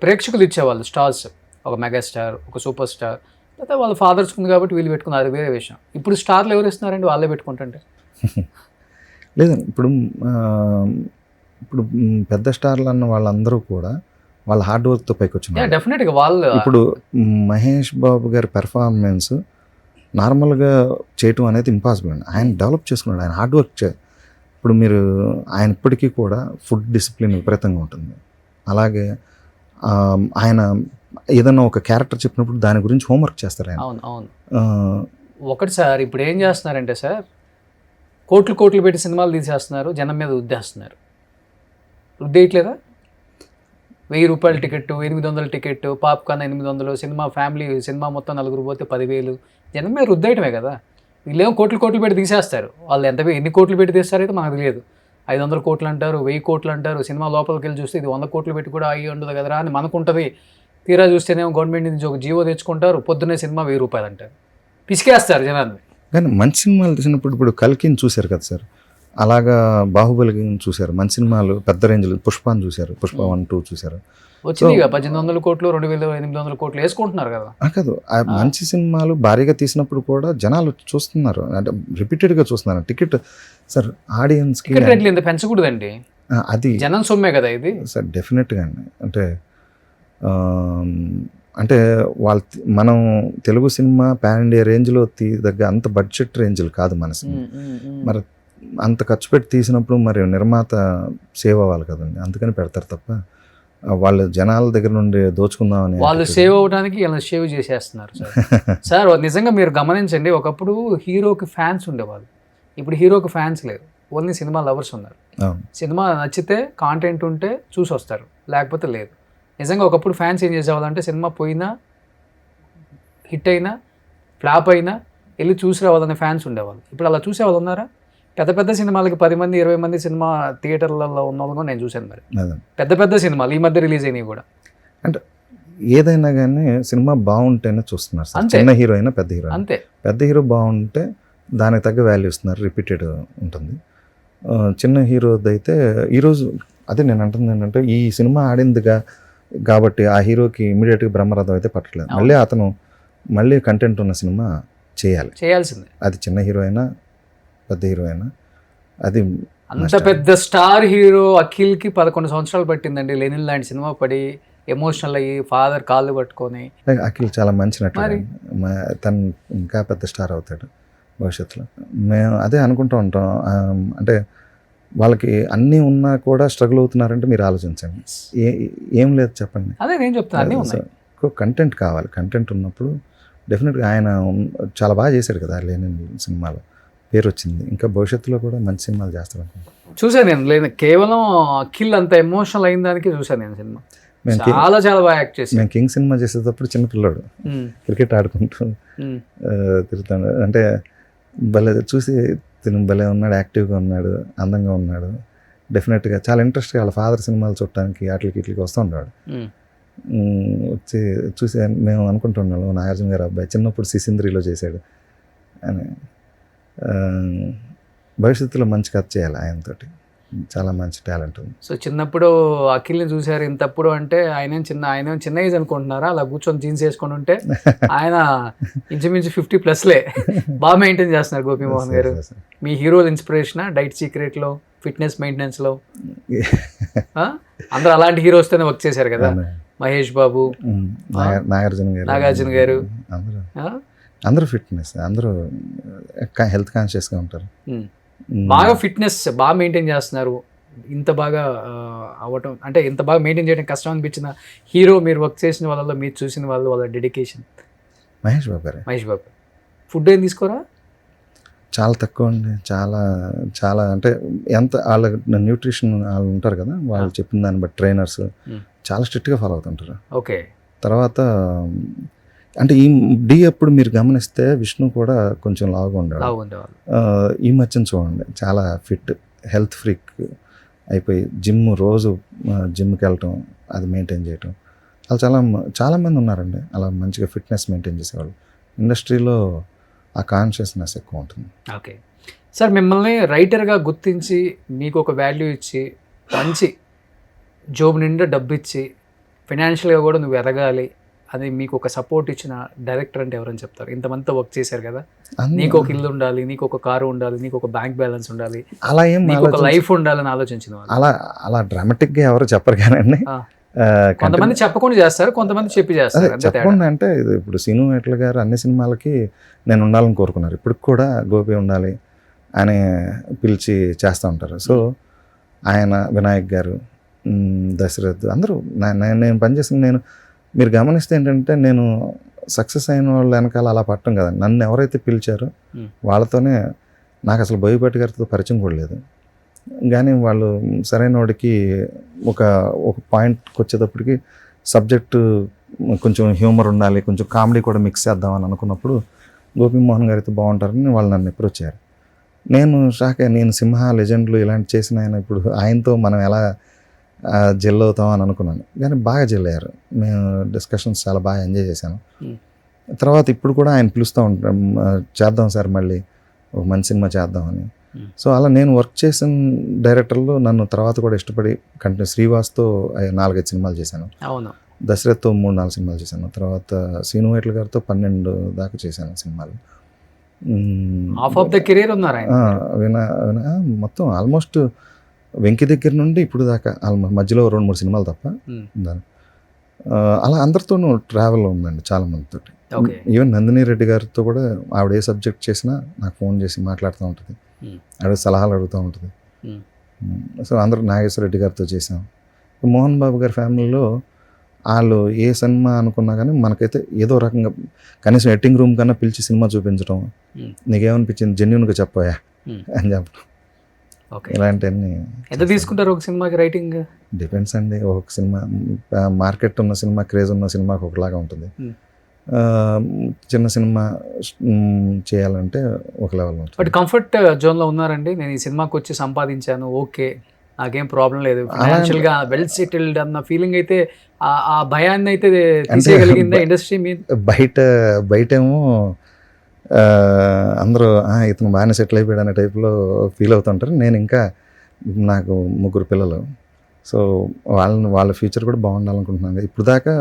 ప్రేక్షకులు ఇచ్చేవాళ్ళు స్టార్స్, ఒక మెగాస్టార్, ఒక సూపర్ స్టార్, లేకపోతే వాళ్ళ ఫాదర్స్ ఉంది కాబట్టి వీళ్ళు పెట్టుకున్నారు, వేరే విషయం. ఇప్పుడు స్టార్లు ఎవరు ఇస్తున్నారండి, వాళ్ళే పెట్టుకుంటుంటే. లేదండి, ఇప్పుడు పెద్ద స్టార్లు అన్న వాళ్ళందరూ కూడా వాళ్ళ హార్డ్ వర్క్తో పైకి వచ్చినారు. డెఫినెట్గా వాళ్ళు ఇప్పుడు మహేష్ బాబు గారి పెర్ఫార్మెన్స్ నార్మల్గా చేయటం అనేది ఇంపాసిబుల్ అండి. ఆయన డెవలప్ చేసుకున్నాడు, ఆయన హార్డ్ వర్క్ ఇప్పుడు మీరు ఆయన ఇప్పటికీ కూడా ఫుడ్ డిసిప్లిన్ విపరీతంగా ఉంటుంది. అలాగే ఆయన ఏదైనా ఒక క్యారెక్టర్ చెప్పినప్పుడు దాని గురించి హోంవర్క్ చేస్తారు ఆయన. అవును. ఒకటి సార్, ఇప్పుడు ఏం చేస్తున్నారంటే సార్, కోట్లు పెట్టి సినిమాలు తీసేస్తున్నారు, జనం మీద రుద్దేస్తున్నారు. రుద్దేయట్లేదా? 1000 రూపాయల ticket, 800 ticket, popcorn 800, cinema family cinema మొత్తం 4 పోతే 10,000, జనం మీద రుద్దేయటమే కదా. వీళ్ళేమో కోట్లు పెట్టి తీసేస్తారు. వాళ్ళు ఎన్ని కోట్లు పెట్టి తీస్తారైతే మనకు తెలియదు. 500 కోట్లు అంటారు, 1000 కోట్లు అంటారు. సినిమా లోపలికి వెళ్ళి చూస్తే ఇది 100 కోట్లు పెట్టి కూడా అయ్యి ఉండదు కదరా అని మనకుంటుంది. తీరా చూస్తేనేమో గవర్నమెంట్ నుంచి ఒక జీవో తెచ్చుకుంటారు, పొద్దున్నే సినిమా 1000 రూపాయలు అంటారు. పిసికేస్తారు జనాన్ని. కానీ మంచి సినిమాలు తీసినప్పుడు ఇప్పుడు కల్కిని చూశారు కదా సార్, అలాగా బాహుబలిని చూశారు, మంచి సినిమాలు పెద్ద రేంజ్లో పుష్పాన్ని చూశారు, పుష్ప 1, 2 చూశారు. వచ్చింది 1800 కోట్లు 2800 కోట్లు వేసుకుంటున్నారు కదా. కాదు, ఆ మంచి సినిమాలు భారీగా తీసినప్పుడు కూడా జనాలు చూస్తున్నారు, అంటే రిపీటెడ్గా చూస్తున్నారు. టికెట్ సార్ ఆడియన్స్కి టికెట్ రేట్లు ఇంత పెంచకూడదండి, అది జనం సొమ్మే కదా ఇది. సార్ డెఫినెట్గా అండి. అంటే వాళ్ళ మనం తెలుగు సినిమా పాన్ ఇండియా రేంజ్లో తీయదగ్గ అంత బడ్జెట్ రేంజ్లు కాదు మన సినిమా. మరి అంత ఖర్చు పెట్టి తీసినప్పుడు మరి నిర్మాత సేవ్ అవ్వాలి కదండి, అందుకని పెడతారు తప్ప వాళ్ళు జనాల దగ్గర నుండి దోచుకుందామని. వాళ్ళు సేవ్ అవ్వడానికి ఇలా సేవ్ చేసేస్తున్నారు సార్. సార్ నిజంగా మీరు గమనించండి, ఒకప్పుడు హీరోకి ఫ్యాన్స్ ఉండేవాళ్ళు, ఇప్పుడు హీరోకి ఫ్యాన్స్ లేరు, ఓన్లీ సినిమా లవర్స్ ఉన్నారు. సినిమా నచ్చితే కాంటెంట్ ఉంటే చూసి వస్తారు, లేకపోతే లేదు. నిజంగా ఒకప్పుడు ఫ్యాన్స్ ఏం చేసేవాళ్ళంటే సినిమా పోయినా హిట్ అయినా ఫ్లాప్ అయినా వెళ్ళి చూసి రావాలనే ఫ్యాన్స్ ఉండేవాళ్ళు. ఇప్పుడు అలా చూసేవాళ్ళు ఉన్నారా? పెద్ద పెద్ద సినిమాలకి 10 మంది 20 మంది సినిమా థియేటర్లలో ఉన్న వాళ్ళు నేను చూశాను. మరి పెద్ద పెద్ద సినిమాలు ఈ మధ్య రిలీజ్ అయినవి కూడా అంటే ఏదైనా కానీ సినిమా బాగుంటేనే చూస్తున్నారు సార్. చిన్న హీరో అయినా పెద్ద హీరో, అంతే. పెద్ద హీరో బాగుంటే దానికి తగ్గ వాల్యూ ఇస్తున్నారు, రిపీటెడ్ ఉంటుంది. చిన్న హీరోది అయితే ఈరోజు అదే నేను అంటుంది ఏంటంటే, ఈ సినిమా ఆడిందిగా కాబట్టి ఆ హీరోకి ఇమీడియట్గా బ్రహ్మరథం అయితే పట్టలేదు. మళ్ళీ అతను కంటెంట్ ఉన్న సినిమా చేయాల్సిందే. అది చిన్న హీరో అయినా పెద్ద హీరో అయినా. అది అంత పెద్ద స్టార్ హీరో అఖిల్కి 11 సంవత్సరాలు పట్టిందండి లెనిన్ లాంటి సినిమా పడి ఎమోషనల్ అయ్యి ఫాదర్ కాళ్ళు పట్టుకొని. అఖిల్ చాలా మంచి నటుడు, తను ఇంకా పెద్ద స్టార్ అవుతాడు భవిష్యత్తులో. మేము అదే అనుకుంటూ ఉంటాం. అంటే వాళ్ళకి అన్నీ ఉన్నా కూడా స్ట్రగుల్ అవుతున్నారంటే మీరు ఆలోచించండి, ఏం లేదు చెప్పండి. అదే నేను చెప్తాను, కంటెంట్ కావాలి. కంటెంట్ ఉన్నప్పుడు డెఫినెట్గా ఆయన చాలా బాగా చేశాడు కదా లెనిన్ సినిమాలో, పేరు వచ్చింది. ఇంకా భవిష్యత్తులో కూడా మంచి సినిమాలు చేస్తారు అనుకుంటా. చూసాను నేను, లేదు కేవలం అఖిల్ అంత ఎమోషనల్ అయిన దానికి చూసాను నేను సినిమా. చాలా చాలా బాగా యాక్ట్ చేసి. మేము కింగ్ సినిమా చేసేటప్పుడు చిన్నపిల్లాడు క్రికెట్ ఆడుకుంటూ తిరుగుతాడు, అంటే భలే చూసి తిను భలే ఉన్నాడు, యాక్టివ్గా ఉన్నాడు, అందంగా ఉన్నాడు. డెఫినెట్గా చాలా ఇంట్రెస్ట్గా వాళ్ళ ఫాదర్ సినిమాలు చూడటానికి ఇట్లకి వస్తూ ఉన్నాడు. వచ్చి చూసి మేము అనుకుంటున్నాము, నాగార్జున గారు అబ్బాయి చిన్నప్పుడు సిసింద్రిలో చేశాడు అని. భవిష్యత్తులో మంచి కథ చేయాలి ఆయనతోటి, చాలా మంచి టాలెంట్ ఉంది. సో చిన్నప్పుడు అఖిల్ని చూశారు, ఇంతప్పుడు అంటే ఆయన చిన్న ఏజ్ అనుకుంటున్నారా? అలా కూర్చొని జీన్స్ వేసుకొని ఉంటే ఆయన ఇంచుమించు 50+లే. బాగా మెయింటైన్ చేస్తున్నారు గోపీమోహన్ గారు. మీ హీరోలు ఇన్స్పిరేషనా డైట్ సీక్రెట్లో, ఫిట్నెస్ మెయింటెనెన్స్లో? అందరూ అలాంటి హీరోస్తోనే వర్క్ చేశారు కదా, మహేష్ బాబు, నాగార్జున గారు, అందరూ ఫిట్నెస్, అందరూ హెల్త్ కాన్షియస్గా ఉంటారు. బాగా ఫిట్నెస్ బాగా మెయింటైన్ చేస్తున్నారు. ఇంత బాగా అవ్వటం అంటే ఇంత బాగా మెయింటైన్ చేయడం కష్టం అనిపించిన హీరో మీరు వర్క్ చేసిన వాళ్ళలో మీరు చూసిన వాళ్ళ డెడికేషన్? మహేష్ బాబు. ఫుడ్ ఏం తీసుకోరా? చాలా తక్కువ అండి, చాలా అంటే ఎంత వాళ్ళ న్యూట్రిషన్ వాళ్ళు ఉంటారు కదా, వాళ్ళు చెప్పిన దాన్ని బట్టి ట్రైనర్స్ చాలా స్ట్రిక్ట్గా ఫాలో అవుతుంటారు. ఓకే. తర్వాత అంటే అప్పుడు మీరు గమనిస్తే విష్ణు కూడా కొంచెం లావుగా ఉండేవాళ్ళు. ఈ మధ్యన చూడండి చాలా ఫిట్, హెల్త్ ఫ్రీక్ అయిపోయి రోజు జిమ్కి వెళ్ళటం, అది మెయింటైన్ చేయటం. వాళ్ళు చాలామంది ఉన్నారండి అలా మంచిగా ఫిట్నెస్ మెయింటైన్ చేసేవాళ్ళు. ఇండస్ట్రీలో ఆ కాన్షియస్నెస్ ఎక్కువ ఉంటుంది. ఓకే సార్, మిమ్మల్ని రైటర్గా గుర్తించి మీకు ఒక వాల్యూ ఇచ్చి మంచి జాబ్ నిండా డబ్బు ఇచ్చి ఫైనాన్షియల్గా కూడా నువ్వు ఎదగాలి అది మీకు ఒక సపోర్ట్ ఇచ్చిన డైరెక్టర్ అంటే ఎవరని చెప్తారు? ఇంతమందితో వర్క్ చేశారు కదా, నీకు ఒక ఇల్లు ఉండాలి, నీకు ఒక కారు ఉండాలి, నీకు ఒక బ్యాంక్ బ్యాలెన్స్ ఉండాలి, అలా ఏం ఒక లైఫ్ ఉండాలని ఆలోచించిన వాళ్ళు అలా డ్రామాటిక్గా ఎవరు చెప్పరు కానీ కొంతమంది చెప్పకుండా చేస్తారు, కొంతమంది చెప్పి చేస్తారు. చెప్పకుండా అంటే ఇప్పుడు సీను ఎట్ల గారు అన్ని సినిమాలకి నేను ఉండాలని కోరుకున్నారు, ఇప్పుడు కూడా గోపి ఉండాలి అని పిలిచి చేస్తూ ఉంటారు. సో ఆయన, వినాయక్ గారు, దశరథ్ అందరూ నేను పనిచేసిన మీరు గమనిస్తే ఏంటంటే నేను సక్సెస్ అయిన వాళ్ళ వెనకాల అలా పట్టడం కదా, నన్ను ఎవరైతే పిలిచారో వాళ్ళతోనే. నాకు అసలు బోయపాటి గారితో పరిచయం కూడా లేదు, కానీ వాళ్ళు సరైన వాడికి ఒక పాయింట్కి వచ్చేటప్పటికి సబ్జెక్టు కొంచెం హ్యూమర్ ఉండాలి, కొంచెం కామెడీ కూడా మిక్స్ చేద్దామని అనుకున్నప్పుడు గోపీమోహన్ గారితో బాగుంటారని వాళ్ళు నన్ను అప్రోచ్ అయ్యారు. నేను సింహ, లెజెండ్లు ఇలాంటి చేసిన ఆయన ఇప్పుడు ఆయనతో మనం ఎలా జెల్ అవుతాం అని అనుకున్నాను, కానీ బాగా జెల్ అయ్యారు. మేము డిస్కషన్స్ చాలా బాగా ఎంజాయ్ చేశాను. తర్వాత ఇప్పుడు కూడా ఆయన పిలుస్తూ ఉంటాం, చేద్దాం సార్ మళ్ళీ ఒక మంచి సినిమా చేద్దామని. సో అలా నేను వర్క్ చేసిన డైరెక్టర్లు నన్ను తర్వాత కూడా ఇష్టపడి కంటిన్యూ. శ్రీవాస్తో 4-5 సినిమాలు చేశాను, అవును. దశరథ్తో 3-4 సినిమాలు చేశాను, తర్వాత శ్రీను వైట్ల గారితో 12 దాకా చేశాను సినిమాలు. హాఫ్ ఆఫ్ ద కెరీర్ ఉన్నారు ఆయన. మొత్తం ఆల్మోస్ట్ వెంకి దగ్గర నుండి ఇప్పుడు దాకా మధ్యలో 2-3 సినిమాలు తప్ప. అలా అందరితోనూ ట్రావెల్ ఉందండి చాలా మందితో. ఈవెన్ నందిని రెడ్డి గారితో కూడా ఆవిడ ఏ సబ్జెక్ట్ చేసినా నాకు ఫోన్ చేసి మాట్లాడుతూ ఉంటుంది, ఆవిడ సలహాలు అడుగుతూ ఉంటుంది. సో అందరూ నాగేశ్వర రెడ్డి గారితో చేసాం. మోహన్ బాబు గారి ఫ్యామిలీలో వాళ్ళు ఏ సినిమా అనుకున్నా కానీ మనకైతే ఏదో రకంగా కనీసం ఎడిటింగ్ రూమ్ కన్నా పిలిచి సినిమా చూపించడం, నీకేమనిపించింది జెన్యున్గా చెప్పాయా అని చెప్పడం, ఇలాంటివన్నీ. ఎంత తీసుకుంటారు ఒక సినిమాకి రైటింగ్? డిపెండ్స్ అండి. ఒక సినిమా మార్కెట్ ఉన్న సినిమా, క్రేజ్ ఉన్న సినిమాకి ఒకలాగా ఉంటుంది. చిన్న సినిమా చేయాలంటే ఒక లెవెల్ ఉంటుంది. బట్ కంఫర్ట్ జోన్లో ఉన్నారండి, నేను ఈ సినిమాకి వచ్చి సంపాదించాను, ఓకే నాకేం ప్రాబ్లం లేదు, ఫైనాన్షియల్గా వెల్ సెటిల్డ్ అన్న ఫీలింగ్ అయితే, ఆ భయాన్ని అయితే తీసేయగలిగిందా ఇండస్ట్రీ మీద? బయటేమో అందరూ ఇతను బాగానే సెటిల్ అయిపోయాడు అనే టైప్లో ఫీల్ అవుతుంటారు. నేను ఇంకా నాకు 3 పిల్లలు, సో వాళ్ళ ఫ్యూచర్ కూడా బాగుండాలనుకుంటున్నాను. ఇప్పుడు దాకా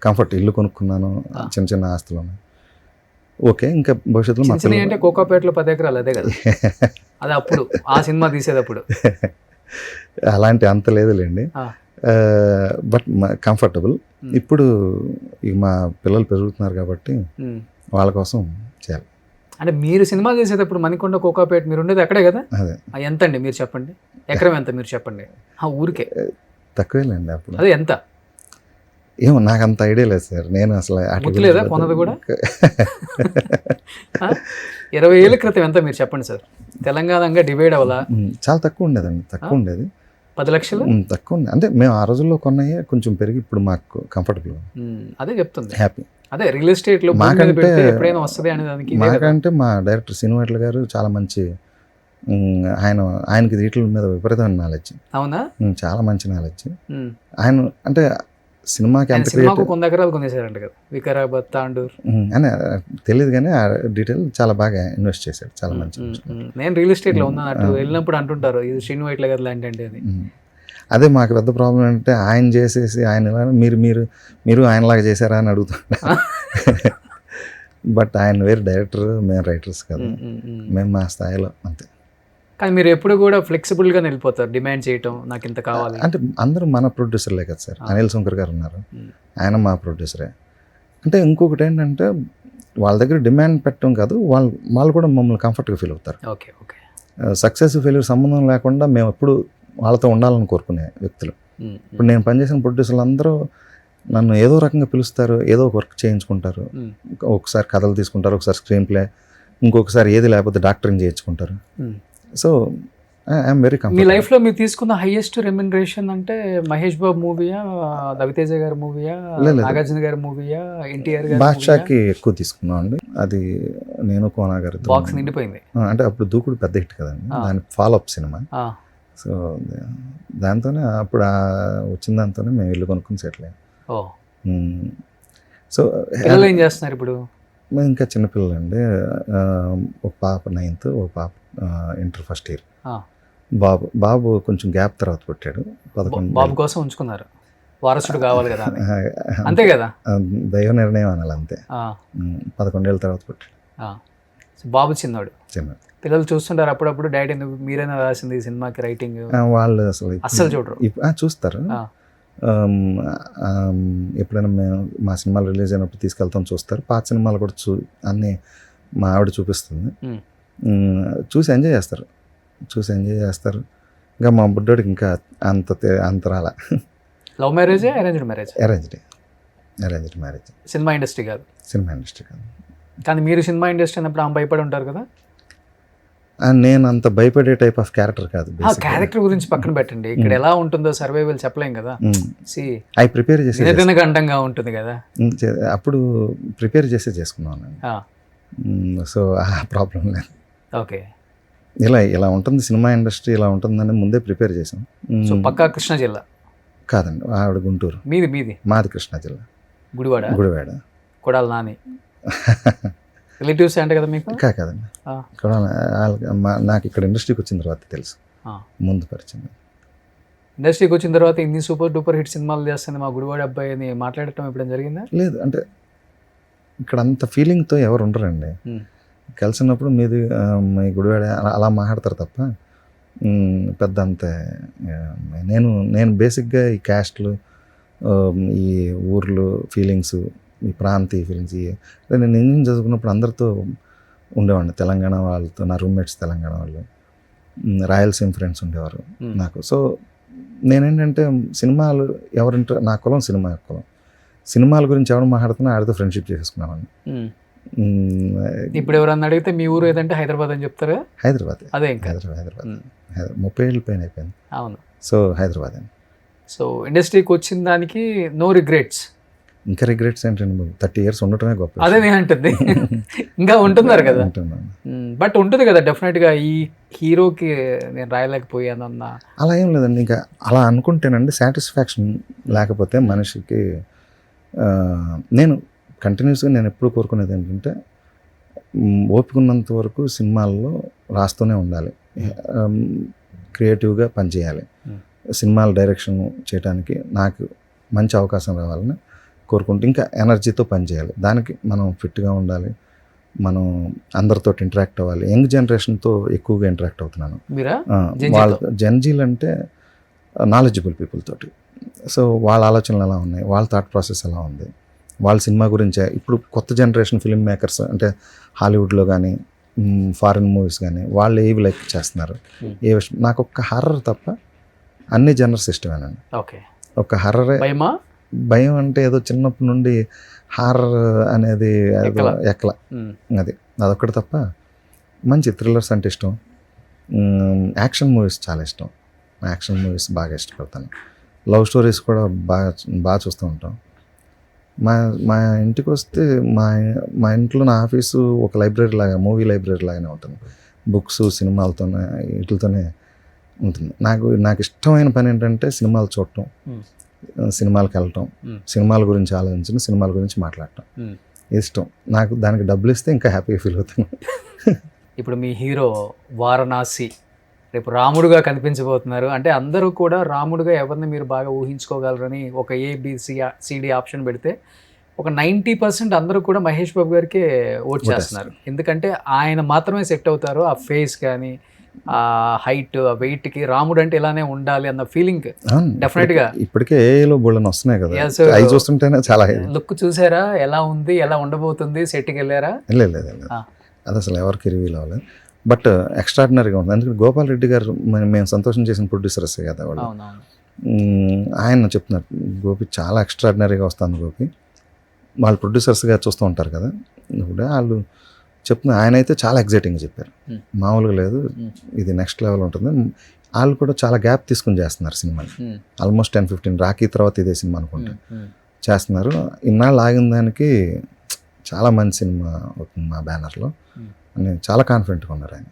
కంఫర్ట్, ఇల్లు కొనుక్కున్నాను, చిన్న చిన్న ఆస్తులు ఉన్నాయి, ఓకే. ఇంకా భవిష్యత్తులో అంటే కోకాపేటలో 10 ఎకరాలు అదే కదా, అది అప్పుడు ఆ సినిమా తీసేటప్పుడు. అలాంటి అంత లేదులేండి, బట్ కంఫర్టబుల్. ఇప్పుడు మా పిల్లలు పెరుగుతున్నారు కాబట్టి వాళ్ళ కోసం చేయాలి. అంటే మీరు సినిమా చేసేటప్పుడు మణికొండ, కోకాపేట మీరు ఉండేది అక్కడే కదా? అదే. ఎంత అండి మీరు చెప్పండి, ఎకరం ఎంత మీరు చెప్పండి? ఊరికే తక్కువేలేండి అప్పుడు. అదే ఎంత ఏమో నాకు అంత ఐడియా లేదు సార్, నేను అసలు లేదా కొన్నది కూడా. 20 ఏళ్ళ క్రితం ఎంత మీరు చెప్పండి సార్? తెలంగాణగా డివైడ్ అవ్వాలా? చాలా తక్కువ ఉండేదండి, తక్కువ ఉండేది. 10 లక్షలు తక్కువ ఉంది. అంటే మేము ఆ రోజుల్లో కొన్నాయే కొంచెం పెరిగి ఇప్పుడు మాకు కంఫర్టబుల్. అదే చెప్తుంది, హ్యాపీ. అదే రియల్ ఎస్టేట్ లో మాకంటే ఎప్పుడైనా వస్తుంది అనే దానికి. మాకంటే మా డైరెక్టర్ శ్రీను వైట్ల గారు చాలా మంచి, ఆయనకి వీటి మీద విపరీతమైన నాలెడ్జ్. అవునా? చాలా మంచి నాలెడ్జ్ ఆయన. అంటే సినిమాకి ఎంత సినిమాకు 100 ఎకరాలు కొనేసారంట కదా, వికారాబాద్, తాండూర్ అని తెలియదు కానీ ఆ డీటెయిల్ చాలా బాగా ఇన్వెస్ట్ చేశాడు, చాలా మంచి. నేను రియల్ ఎస్టేట్ లో ఉన్నాను, అటు వెళ్ళినప్పుడు అంటుంటారు ఇది శ్రీను వైట్ల గారు లాంటి అంటే అది. అదే మాకు పెద్ద ప్రాబ్లం అంటే ఆయన చేసేసి ఆయన ఇలా మీరు ఆయనలాగా చేశారా అని అడుగుతాడు. బట్ ఆయన వేరే డైరెక్టర్, మేము రైటర్స్ కదా, మేము మా స్థాయిలో అంతే. కానీ మీరు ఎప్పుడు కూడా ఫ్లెక్సిబుల్గా వెళ్ళిపోతారు, డిమాండ్ చేయటం నాకు ఇంత కావాలి అంటే. అందరూ మన ప్రొడ్యూసర్లే కదా సార్, అనిల్ శంకర్ గారు ఉన్నారు, ఆయన మా ప్రొడ్యూసరే. అంటే ఇంకొకటి ఏంటంటే వాళ్ళ దగ్గర డిమాండ్ పెట్టడం కాదు, వాళ్ళు కూడా మమ్మల్ని కంఫర్ట్గా ఫీల్ అవుతారు. Okay okay. సక్సెస్ ఫెయిల్యూర్ సంబంధం లేకుండా మేము ఎప్పుడు వాళ్ళతో ఉండాలని కోరుకునే వ్యక్తులు. ఇప్పుడు నేను పనిచేసిన ప్రొడ్యూసర్లు అందరూ నన్ను ఏదో రకంగా పిలుస్తారు, ఏదో ఒక వర్క్ చేయించుకుంటారు. ఒకసారి కథలు తీసుకుంటారు, ఒకసారి స్క్రీన్ ప్లే, ఇంకొకసారి ఏది లేకపోతే డాక్టరింగ్ చేయించుకుంటారు. So I'm very comfortable. మీ లైఫ్లో మీరు తీసుకున్న హైయెస్ట్ రెమ్యునరేషన్ అంటే మహేష్ బాబు మూవీయా, రవితేజ గారి మూవీయా, నాగార్జున గారి మూవీయా, ఎన్టీఆర్ గారి? బాద్షాకి ఎక్కువ తీసుకున్నాం అండి. అది నేను కోనా గారి బాక్స్ నిండిపోయింది. అంటే అప్పుడు దూకుడు పెద్ద హిట్ కదండి, దాని ఫాలో అప్ సినిమా. సో దాంతోనే అప్పుడు వచ్చిన దాంతోనే మేము ఇల్లు కొనుక్కుని సెటిల్ అయ్యాం. సో ఏం చేస్తున్నారు ఇప్పుడు? మేము ఇంకా చిన్నపిల్లలు అండి. ఒక పాప 9th, ఒక పాప ఇంటర్ ఫస్ట్ ఇయర్. బాబు కొంచెం గ్యాప్ తర్వాత పుట్టాడు. 11. బాబు కోసం ఉంచుకున్నారు, వారసుడు కావాలి కదా, అంతే కదా, దైవ నిర్ణయం అనాలి అంతే. 11 ఏళ్ళ తర్వాత పుట్టాడు బాబు. చిన్నోడు. పిల్లలు చూస్తుంటారు అప్పుడప్పుడు, డాడీ మీరైనా రాసింది ఈ సినిమాకి రైటింగ్? వాళ్ళు అసలు చూడరు. చూస్తారు. ఎప్పుడైనా మేము మా సినిమాలు రిలీజ్ అయినప్పుడు తీసుకెళ్తాం, చూస్తారు. పాత సినిమాలు కూడా అన్నీ మా ఆవిడ చూపిస్తుంది, చూసి ఎంజాయ్ చేస్తారు. ఇంకా మా బుడ్డోడికి ఇంకా అంత రాలా. Love marriage, arranged marriage? Arranged marriage. Cinema industry కాదు? సినిమా ఇండస్ట్రీ కాదు. కానీ మీరు సినిమా ఇండస్ట్రీ అన్నప్పుడు ఆమె భయపడి ఉంటారు కదా? నేను అంత భయపడే టైప్ ఆఫ్ క్యారెక్టర్ కాదు. క్యారెక్టర్ గురించి పక్కన పెట్టండి, ఇక్కడ ఎలా ఉంటుందో సర్వైవల్ చెప్పలేం కదా. అవి ప్రిపేర్ చేసి గంటంగా ఉంటుంది కదా, అప్పుడు ప్రిపేర్ చేసి చేసుకున్నాను. సో ఆ ప్రాబ్లం లేదు. ఓకే. ఇలా ఉంటుంది సినిమా ఇండస్ట్రీ, ఇలా ఉంటుందని ముందే ప్రిపేర్ చేసాం. సో పక్కా కృష్ణా జిల్లా కాదండి, ఆవిడ గుంటూరు. మీది? మాది కృష్ణా జిల్లా, గుడివాడ. కొడాలి నాని. రిలేటివ్స్ అంటే కదా మీకు? కాదండి, ఆ. ఇక్కడ నాకు ఇక్కడ ఇండస్ట్రీకి వచ్చిన తర్వాత తెలుసు, ఆ. ముందు పరిచయం. ఇండస్ట్రీకి వచ్చిన తర్వాత ఇన్ని సూపర్ డూపర్ హిట్ సినిమాలు చేస్తుంది మా గుడివాడ అబ్బాయి అని మాట్లాడటం ఎప్పుడైనా జరిగిందా? లేదు, అంటే ఇక్కడ అంత ఫీలింగ్తో ఎవరు ఉండరండి. కలిసినప్పుడు మీది మీ గుడివాడ అలా మాట్లాడతారు తప్ప పెద్ద అంతే. నేను బేసిక్గా ఈ క్యాస్ట్లు, ఈ ఊర్లు ఫీలింగ్స్, ఈ ప్రాంతీయ ఫీలింగ్స్, నేను ఇంజనీరింగ్ చదువుకున్నప్పుడు అందరితో ఉండేవాడిని. తెలంగాణ వాళ్ళతో నా రూమ్మేట్స్ తెలంగాణ వాళ్ళు, రాయలసీమ ఫ్రెండ్స్ ఉండేవారు నాకు. సో నేనేంటంటే సినిమాలు ఎవరింటో, నా కులం సినిమా కులం, సినిమాల గురించి ఎవరు మాట్లాడుతున్నా ఆడితో ఫ్రెండ్షిప్ చేసుకున్నామని. ఇప్పుడు ఎవరన్నా అడిగితే మీ ఊరు ఏదంటే హైదరాబాద్ అని చెప్తారా? హైదరాబాద్. అదే ఇంకా హైదరాబాద్ 30 ఏళ్ళ పైన అయిపోయింది. అవును. సో హైదరాబాద్ అండి. సో ఇండస్ట్రీకి వచ్చిన దానికి నో రిగ్రెట్స్? ఇంకా రిగ్రెట్స్ ఏంటండి, 30 years ఉండటమే గొప్ప. అదే నేను అంటుంది. ఇంకా ఉంటున్నారు కదా. బట్ ఉంటుంది కదా డెఫినెట్గా, ఈ హీరోకి నేను రాయలేకపోయాను అన్న. అలా ఏం లేదండి, ఇంకా అలా అనుకుంటేనండి సాటిస్ఫాక్షన్ లేకపోతే మనిషికి. నేను కంటిన్యూస్గా నేను ఎప్పుడు కోరుకునేది ఏంటంటే ఓపిక ఉన్నంత వరకు సినిమాల్లో రాస్తూనే ఉండాలి, క్రియేటివ్గా పనిచేయాలి. సినిమాల డైరెక్షన్ చేయడానికి నాకు మంచి అవకాశం రావాలని కోరుకుంటూ ఇంకా ఎనర్జీతో పనిచేయాలి. దానికి మనం ఫిట్గా ఉండాలి, మనం అందరితో ఇంటరాక్ట్ అవ్వాలి. యంగ్ జనరేషన్తో ఎక్కువగా ఇంటరాక్ట్ అవుతున్నాను. వాళ్ళ జెన్జీలు అంటే నాలెడ్జబుల్ పీపుల్ తోటి. సో వాళ్ళ ఆలోచనలు ఎలా ఉన్నాయి, వాళ్ళ థాట్ ప్రాసెస్ ఎలా ఉంది, వాళ్ళ సినిమా గురించే. ఇప్పుడు కొత్త జనరేషన్ ఫిల్మ్ మేకర్స్ అంటే హాలీవుడ్లో కానీ ఫారిన్ మూవీస్ కానీ వాళ్ళు ఏవి లైక్ చేస్తున్నారు, ఏ విషయం. నాకు ఒక్క హర్రర్ తప్ప అన్ని జనర్స్ ఇష్టమేనండి. ఓకే. ఒక హర్రరే. భయం అంటే ఏదో చిన్నప్పటి నుండి హారర్ అనేది ఎక్కల, అదొక్కటి తప్ప. మంచి థ్రిల్లర్స్ అంటే ఇష్టం, యాక్షన్ మూవీస్ చాలా ఇష్టం. యాక్షన్ మూవీస్ బాగా ఇష్టపడతాను. లవ్ స్టోరీస్ కూడా బాగా చూస్తూ ఉంటాం. మా ఇంటికి వస్తే మా ఇంట్లో నా ఆఫీసు ఒక లైబ్రరీ లాగా, మూవీ లైబ్రరీ లాగానే ఉంటుంది. బుక్స్, సినిమాలతోనే, వీటితోనే ఉంటుంది. నాకు ఇష్టమైన పని ఏంటంటే సినిమాలు చూడటం, సినిమాలకు వెళ్ళటం, సినిమాల గురించి ఆలోచించడం, సినిమాల గురించి మాట్లాడటం ఇష్టం నాకు. దానికి డబ్బులు ఇస్తే ఇంకా హ్యాపీగా ఫీల్ అవుతాను. ఇప్పుడు మీ హీరో వారణాసి రేపు రాముడుగా కనిపించబోతున్నారు. అంటే అందరూ కూడా రాముడుగా ఎవరిని మీరు బాగా ఊహించుకోగలరని ఒక ABCD ఆప్షన్ పెడితే ఒక 90% అందరూ కూడా మహేష్ బాబు గారికే ఓట్ చేస్తున్నారు. ఎందుకంటే ఆయన మాత్రమే సెట్ అవుతారు. ఆ ఫేస్ కానీ, ఆ హైట్, ఆ వెయిట్కి రాముడు అంటే ఇలానే ఉండాలి అన్న ఫీలింగ్ డెఫినెట్గా. ఇప్పటికే ఏలో బోల్డెన్ వస్తున్నాయి కదా, అవి చూస్తుంటేనే చాలా. లుక్ చూసారా ఎలా ఉంది, ఎలా ఉండబోతుంది, సెట్కి వెళ్ళారా? లేదు, అది అసలు ఎవరికి రివీల్ అవ్వలేదు. బట్ ఎక్స్ట్రాడినరీగా ఉంది. అందుకని గోపాల్ రెడ్డి గారు మేము సంతోషం చేసిన ప్రొడ్యూసర్స్ కదా వాళ్ళు, ఆయన చెప్తున్నారు గోపి చాలా ఎక్స్ట్రాడినరీగా వస్తుంది గోపి. వాళ్ళు ప్రొడ్యూసర్స్గా చూస్తూ ఉంటారు కదా, ఇప్పుడు వాళ్ళు చెప్తున్నారు. ఆయన అయితే చాలా ఎగ్జైటింగ్గా చెప్పారు, మామూలుగా లేదు, ఇది నెక్స్ట్ లెవెల్ ఉంటుంది. వాళ్ళు కూడా చాలా గ్యాప్ తీసుకుని చేస్తున్నారు సినిమాని. ఆల్మోస్ట్ 10-15 రాఖీ తర్వాత ఇదే సినిమా అనుకుంటా చేస్తున్నారు. ఇన్నాళ్ళు ఆగిన దానికి చాలా మంచి సినిమా అవుతుంది మా బ్యానర్లో అని చాలా కాన్ఫిడెంట్గా ఉన్నారు ఆయన.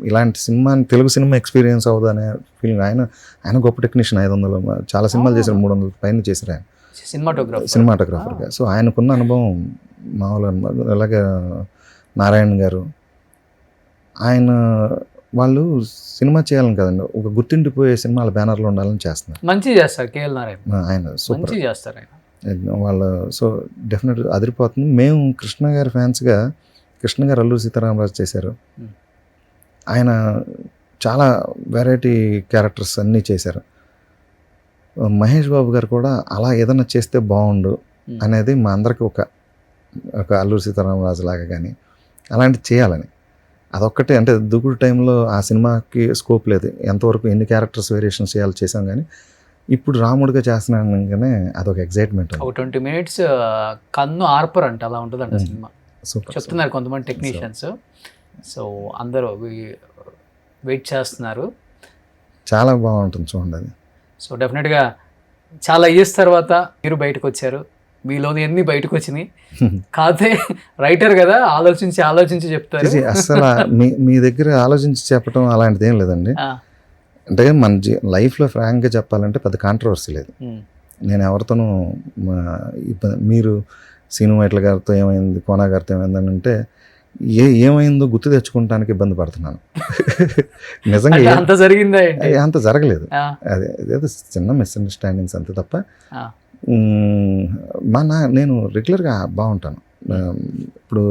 ఇలాంటి సినిమాని తెలుగు సినిమా ఎక్స్పీరియన్స్ అవుతుంది అనే ఫీలింగ్. ఆయన గొప్ప టెక్నీషియన్, 500 చాలా సినిమాలు చేశారు, 300 పైన చేశారు ఆయన సినిమాటోగ్రాఫర్గా. సో ఆయనకున్న అనుభవం మామూలు. అలాగే నారాయణ గారు, ఆయన వాళ్ళు సినిమా చేయాలని కదండి, ఒక గుర్తుండిపోయే సినిమాల బ్యానర్లో ఉండాలని చేస్తున్నారు. మంచి చేస్తారు KL నారాయణ, ఆయన సూపర్ చేస్తారు వాళ్ళు. సో డెఫినెట్ అదిరిపోతుంది. మేము కృష్ణ గారి ఫ్యాన్స్గా, కృష్ణ గారు అల్లూరి సీతారామరాజు చేశారు. ఆయన చాలా వెరైటీ క్యారెక్టర్స్ అన్నీ చేశారు. మహేష్ బాబు గారు కూడా అలా ఏదైనా చేస్తే బాగుండు అనేది మా అందరికి ఒక అల్లూరి సీతారామరాజు లాగా కానీ అలాంటివి చేయాలని. అదొక్కటే. అంటే దూకుడు టైంలో ఆ సినిమాకి స్కోప్ లేదు, ఎంతవరకు ఎన్ని క్యారెక్టర్స్ వేరియేషన్స్ చేసాం. కానీ ఇప్పుడు రాముడిగా చేస్తున్నాగానే అదొక ఎగ్జైట్మెంట్. 20 minutes కన్ను ఆర్పర్ అంటే అలా ఉంటుంది అంట సినిమా, చెప్తున్నారు కొంతమంది టెక్నీషియన్స్. సో అందరూ వెయిట్ చేస్తున్నారు. చాలా బాగుంటుంది చూడండి అది. సో డెఫినెట్గా చాలా ఇయర్స్ తర్వాత మీరు బయటకు వచ్చారు, మీలోని ఎన్ని బయటకు వచ్చినాయి. కాదే రైటర్ కదా, ఆలోచించి చెప్తారు. అసలు మీ దగ్గర ఆలోచించి చెప్పడం అలాంటిది ఏం లేదండి. అంటే మన లైఫ్లో ఫ్రాంక్గా చెప్పాలంటే పెద్ద కాంట్రవర్సీ లేదు. నేను ఎవరితోనూ మీరు సీను వైట్ల గారితో ఏమైంది, కోనా గారితో ఏమైంది అని అంటే ఏమైందో గుర్తు తెచ్చుకోవడానికి ఇబ్బంది పడుతున్నాను. నిజంగా అంత జరిగిందా? అంత జరగలేదు, అదేదో చిన్న మిస్అండర్స్టాండింగ్స్ అంతే తప్ప. నేను రెగ్యులర్గా బాగుంటాను. ఇప్పుడు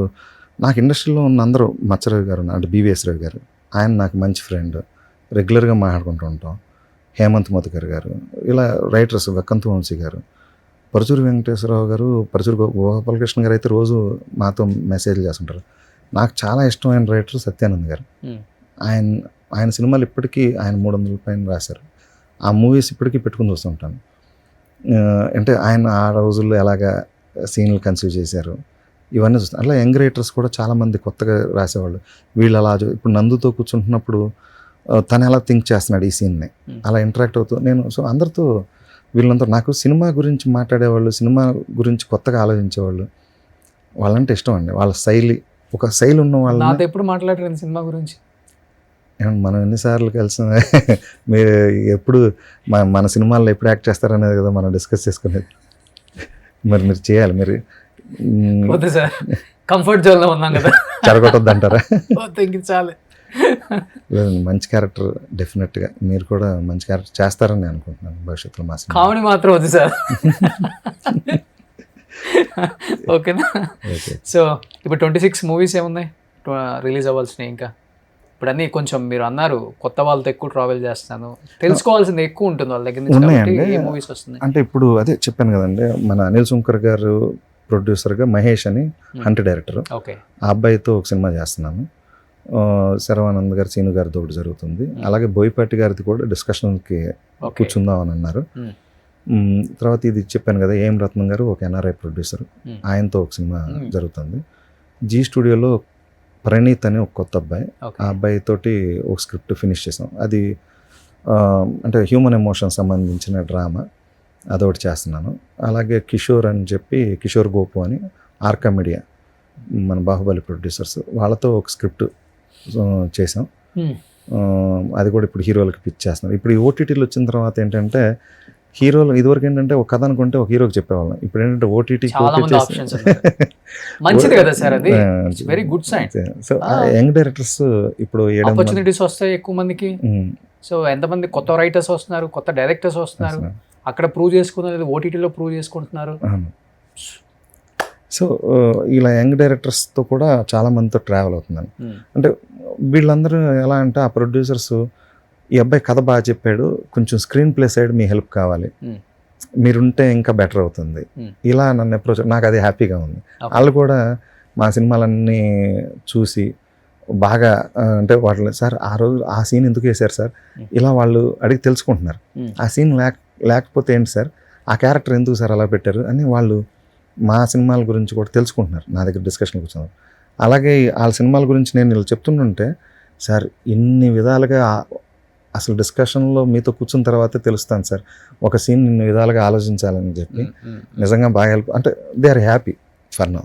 నాకు ఇండస్ట్రీలో ఉన్న అందరూ మచ్చరవి గారు అంటే బివిఎస్ రవి గారు, ఆయన నాకు మంచి ఫ్రెండ్, రెగ్యులర్గా మాట్లాడుకుంటూ ఉంటాం. హేమంత్ మధుకర్ గారు, ఇలా రైటర్స్ వెక్కంతు వంశీ గారు, పరుచూరి వెంకటేశ్వరరావు గారు, పరుచూరి గోపాలకృష్ణ గారు అయితే రోజు మాతో మెసేజ్లు చేస్తుంటారు. నాకు చాలా ఇష్టమైన రైటర్ సత్యానంద్ గారు. ఆయన సినిమాలు ఇప్పటికీ ఆయన 300 పైన రాశారు. ఆ మూవీస్ ఇప్పటికీ పెట్టుకుని చూస్తుంటాను. అంటే ఆయన ఆ రోజుల్లో ఎలాగా సీన్లు కన్సీవ్ చేశారు ఇవన్నీ చూస్తాను. అట్లా యంగ్ రైటర్స్ కూడా చాలామంది కొత్తగా రాసేవాళ్ళు. వీళ్ళు అలా ఇప్పుడు నందుతో కూర్చుంటున్నప్పుడు తను ఎలా థింక్ చేస్తున్నాడు ఈ సీన్ని, అలా ఇంటరాక్ట్ అవుతూ నేను అందరితో వీళ్ళందరూ నాకు సినిమా గురించి మాట్లాడేవాళ్ళు, సినిమా గురించి కొత్తగా ఆలోచించేవాళ్ళు, వాళ్ళంటే ఇష్టం అండి. వాళ్ళ శైలి, ఒక శైలి ఉన్న వాళ్ళు. నాతో ఎప్పుడు మాట్లాడారు సినిమా గురించి? మనం ఎన్నిసార్లు కలిసి మీరు ఎప్పుడు మన సినిమాల్లో ఎప్పుడు యాక్ట్ చేస్తారనేది కదా మనం డిస్కస్ చేసుకునేది. మరి మీరు చేయాలి, మీరు వద్దు సార్, కంఫర్ట్ జోన్లో ఉన్నాం కదా, చెరగొట్టద్దు అంటారా? చాలు, మంచి క్యారెక్టర్ డెఫినెట్గా మీరు కూడా మంచి క్యారెక్టర్ చేస్తారని అనుకుంటున్నాను భవిష్యత్తులో. మా కామెడీ మాత్రం వద్దు సార్. ఓకేనా? సో ఇప్పుడు 26 మూవీస్ ఏమున్నాయి రిలీజ్ అవ్వాల్సినాయి ఇంకా? ఇప్పుడు అన్నీ కొంచెం మీరు అన్నారు కొత్త వాళ్ళతో ఎక్కువ ట్రావెల్ చేస్తాను, తెలుసుకోవాల్సింది ఎక్కువ ఉంటుంది వాళ్ళ దగ్గర నుంచి. ఏ మూవీస్ వస్తున్నాయి అంటే? ఇప్పుడు అదే చెప్పాను కదండి, మన అనిల్ సుంకర్ గారు ప్రొడ్యూసర్గా, మహేష్ అని హంట్ డైరెక్టర్, ఆ అబ్బాయితో ఒక సినిమా చేస్తున్నాను. శర్వానంద్ గారు, సీను గారితో ఒకటి జరుగుతుంది. అలాగే బోయపాటి గారిది కూడా డిస్కషన్కి కూర్చుందాం అని అన్నారు. తర్వాత ఇది చెప్పాను కదా, ఏం రత్నం గారు ఒక ఎన్ఆర్ఐ ప్రొడ్యూసర్, ఆయనతో ఒక సినిమా జరుగుతుంది. జీ స్టూడియోలో ప్రణీత్ అని ఒక కొత్త అబ్బాయి, ఆ అబ్బాయి తోటి ఒక స్క్రిప్ట్ ఫినిష్ చేసాం. అది అంటే హ్యూమన్ ఎమోషన్ సంబంధించిన డ్రామా, అదొకటి చేస్తున్నాను. అలాగే కిషోర్ అని చెప్పి, కిషోర్ గోపు అని ఆర్కా మీడియా మన బాహుబలి ప్రొడ్యూసర్స్, వాళ్ళతో ఒక స్క్రిప్ట్ చేసాం. అది కూడా ఇప్పుడు హీరోలకి పిచ్ చేస్తున్నాం. ఇప్పుడు ఈ ఓటీటీలు వచ్చిన తర్వాత ఏంటంటే హీరోలు ఇదివరకు ఏంటంటే ఒక కథ అనుకుంటే ఒక హీరోకి చెప్పేవాళ్ళం. ఇప్పుడు ఏంటంటే ఓటీటీ మంచిది కదా సార్, అది very good sign. So young directors ఇప్పుడు ఆపర్చునిటీస్ వస్తాయి ఎక్కువ మందికి. సో ఎంతమంది కొత్త రైటర్స్ వస్తున్నారు, కొత్త డైరెక్టర్స్ వస్తున్నారు, అక్కడ ప్రూవ్ చేసుకున్నారు, ఓటీటీలో ప్రూవ్ చేసుకుంటున్నారు. సో ఇలా యంగ్ డైరెక్టర్స్తో కూడా చాలా మందితో ట్రావెల్ అవుతున్నాను. అంటే వీళ్ళందరూ ఎలా అంటే ఆ ప్రొడ్యూసర్స్, ఈ అబ్బాయి కథ బాగా చెప్పాడు, కొంచెం స్క్రీన్ ప్లే సైడ్ మీ హెల్ప్ కావాలి, మీరుంటే ఇంకా బెటర్ అవుతుంది, ఇలా నన్ను అప్రోచ్. నాకు అది హ్యాపీగా ఉంది. వాళ్ళు కూడా మా సినిమాలన్నీ చూసి బాగా అంటే వాళ్ళు, సార్ ఆ రోజు ఆ సీన్ ఎందుకు వేశారు సార్, ఇలా వాళ్ళు అడిగి తెలుసుకుంటున్నారు. ఆ సీన్ లేకపోతే ఏంటి సార్, ఆ క్యారెక్టర్ ఎందుకు సార్ అలా పెట్టారు అని వాళ్ళు మా సినిమాల గురించి కూడా తెలుసుకుంటున్నారు, నా దగ్గర డిస్కషన్ కూర్చున్నారు. అలాగే వాళ్ళ సినిమాల గురించి నేను ఇలా చెప్తుంటుంటే, సార్ ఇన్ని విధాలుగా అసలు డిస్కషన్లో మీతో కూర్చున్న తర్వాతే తెలుస్తాను సార్ ఒక సీన్ ఇన్ని విధాలుగా ఆలోచించాలని చెప్పి. నిజంగా బాగా హెల్ప్, అంటే they are happy for now.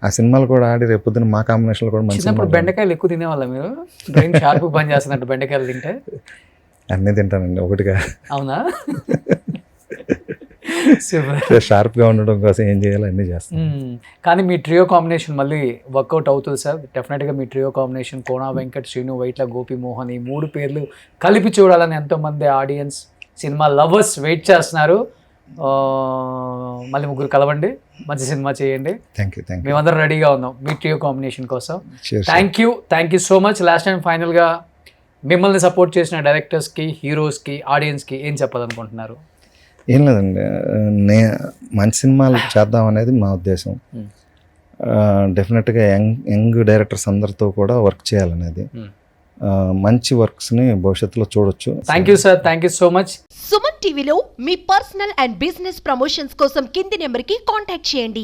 ఆ సినిమాలు కూడా ఆడి రేపు పొద్దున మా కాంబినేషన్లో కూడా మంచి. బెండకాయలు ఎక్కువ తినేవాళ్ళ మీరు? బ్రెయిన్ షార్ప్ పని చేస్తున్నట్టు బెండకాయలు తింటే? అన్నీ తింటానండి, ఒకటిగా. అవునా? షార్ప్గా ఉండడం కోసం ఏం చేయాలో అన్నీ చేస్తాను. కానీ మీ ట్రియో కాంబినేషన్ మళ్ళీ వర్కౌట్ అవుతుంది సార్ డెఫినెట్గా. మీ ట్రియో కాంబినేషన్ కోనా వెంకట్, శ్రీను వైట్ల, గోపి మోహన్, ఈ 3 పేర్లు కలిపి చూడాలని ఎంతోమంది ఆడియన్స్, సినిమా లవర్స్ వెయిట్ చేస్తున్నారు. మళ్ళీ 3 కలవండి, మంచి సినిమా చేయండి. మేమందరం రెడీగా ఉన్నాం మీ ట్రియో కాంబినేషన్ కోసం. Thank you so much. Last and ఫైనల్గా మిమ్మల్ని సపోర్ట్ చేసిన డైరెక్టర్స్కి, హీరోస్కి, ఆడియన్స్కి ఏం చెప్పాలనుకుంటున్నారు? ఏం లేదండి, మంచి సినిమాలు చేద్దాం అనేది మా ఉద్దేశం. డెఫినెట్గా యంగ్ డైరెక్టర్స్ అందరితో కూడా వర్క్ చేయాలనేది, మంచి వర్క్స్ని భవిష్యత్తులో చూడొచ్చు. Thank you sir, thank you so much. Suman టీవీలో మీ పర్సనల్ అండ్ బిజినెస్ ప్రమోషన్స్ కోసం కింది నెంబర్కి కాంటాక్ట్ చేయండి.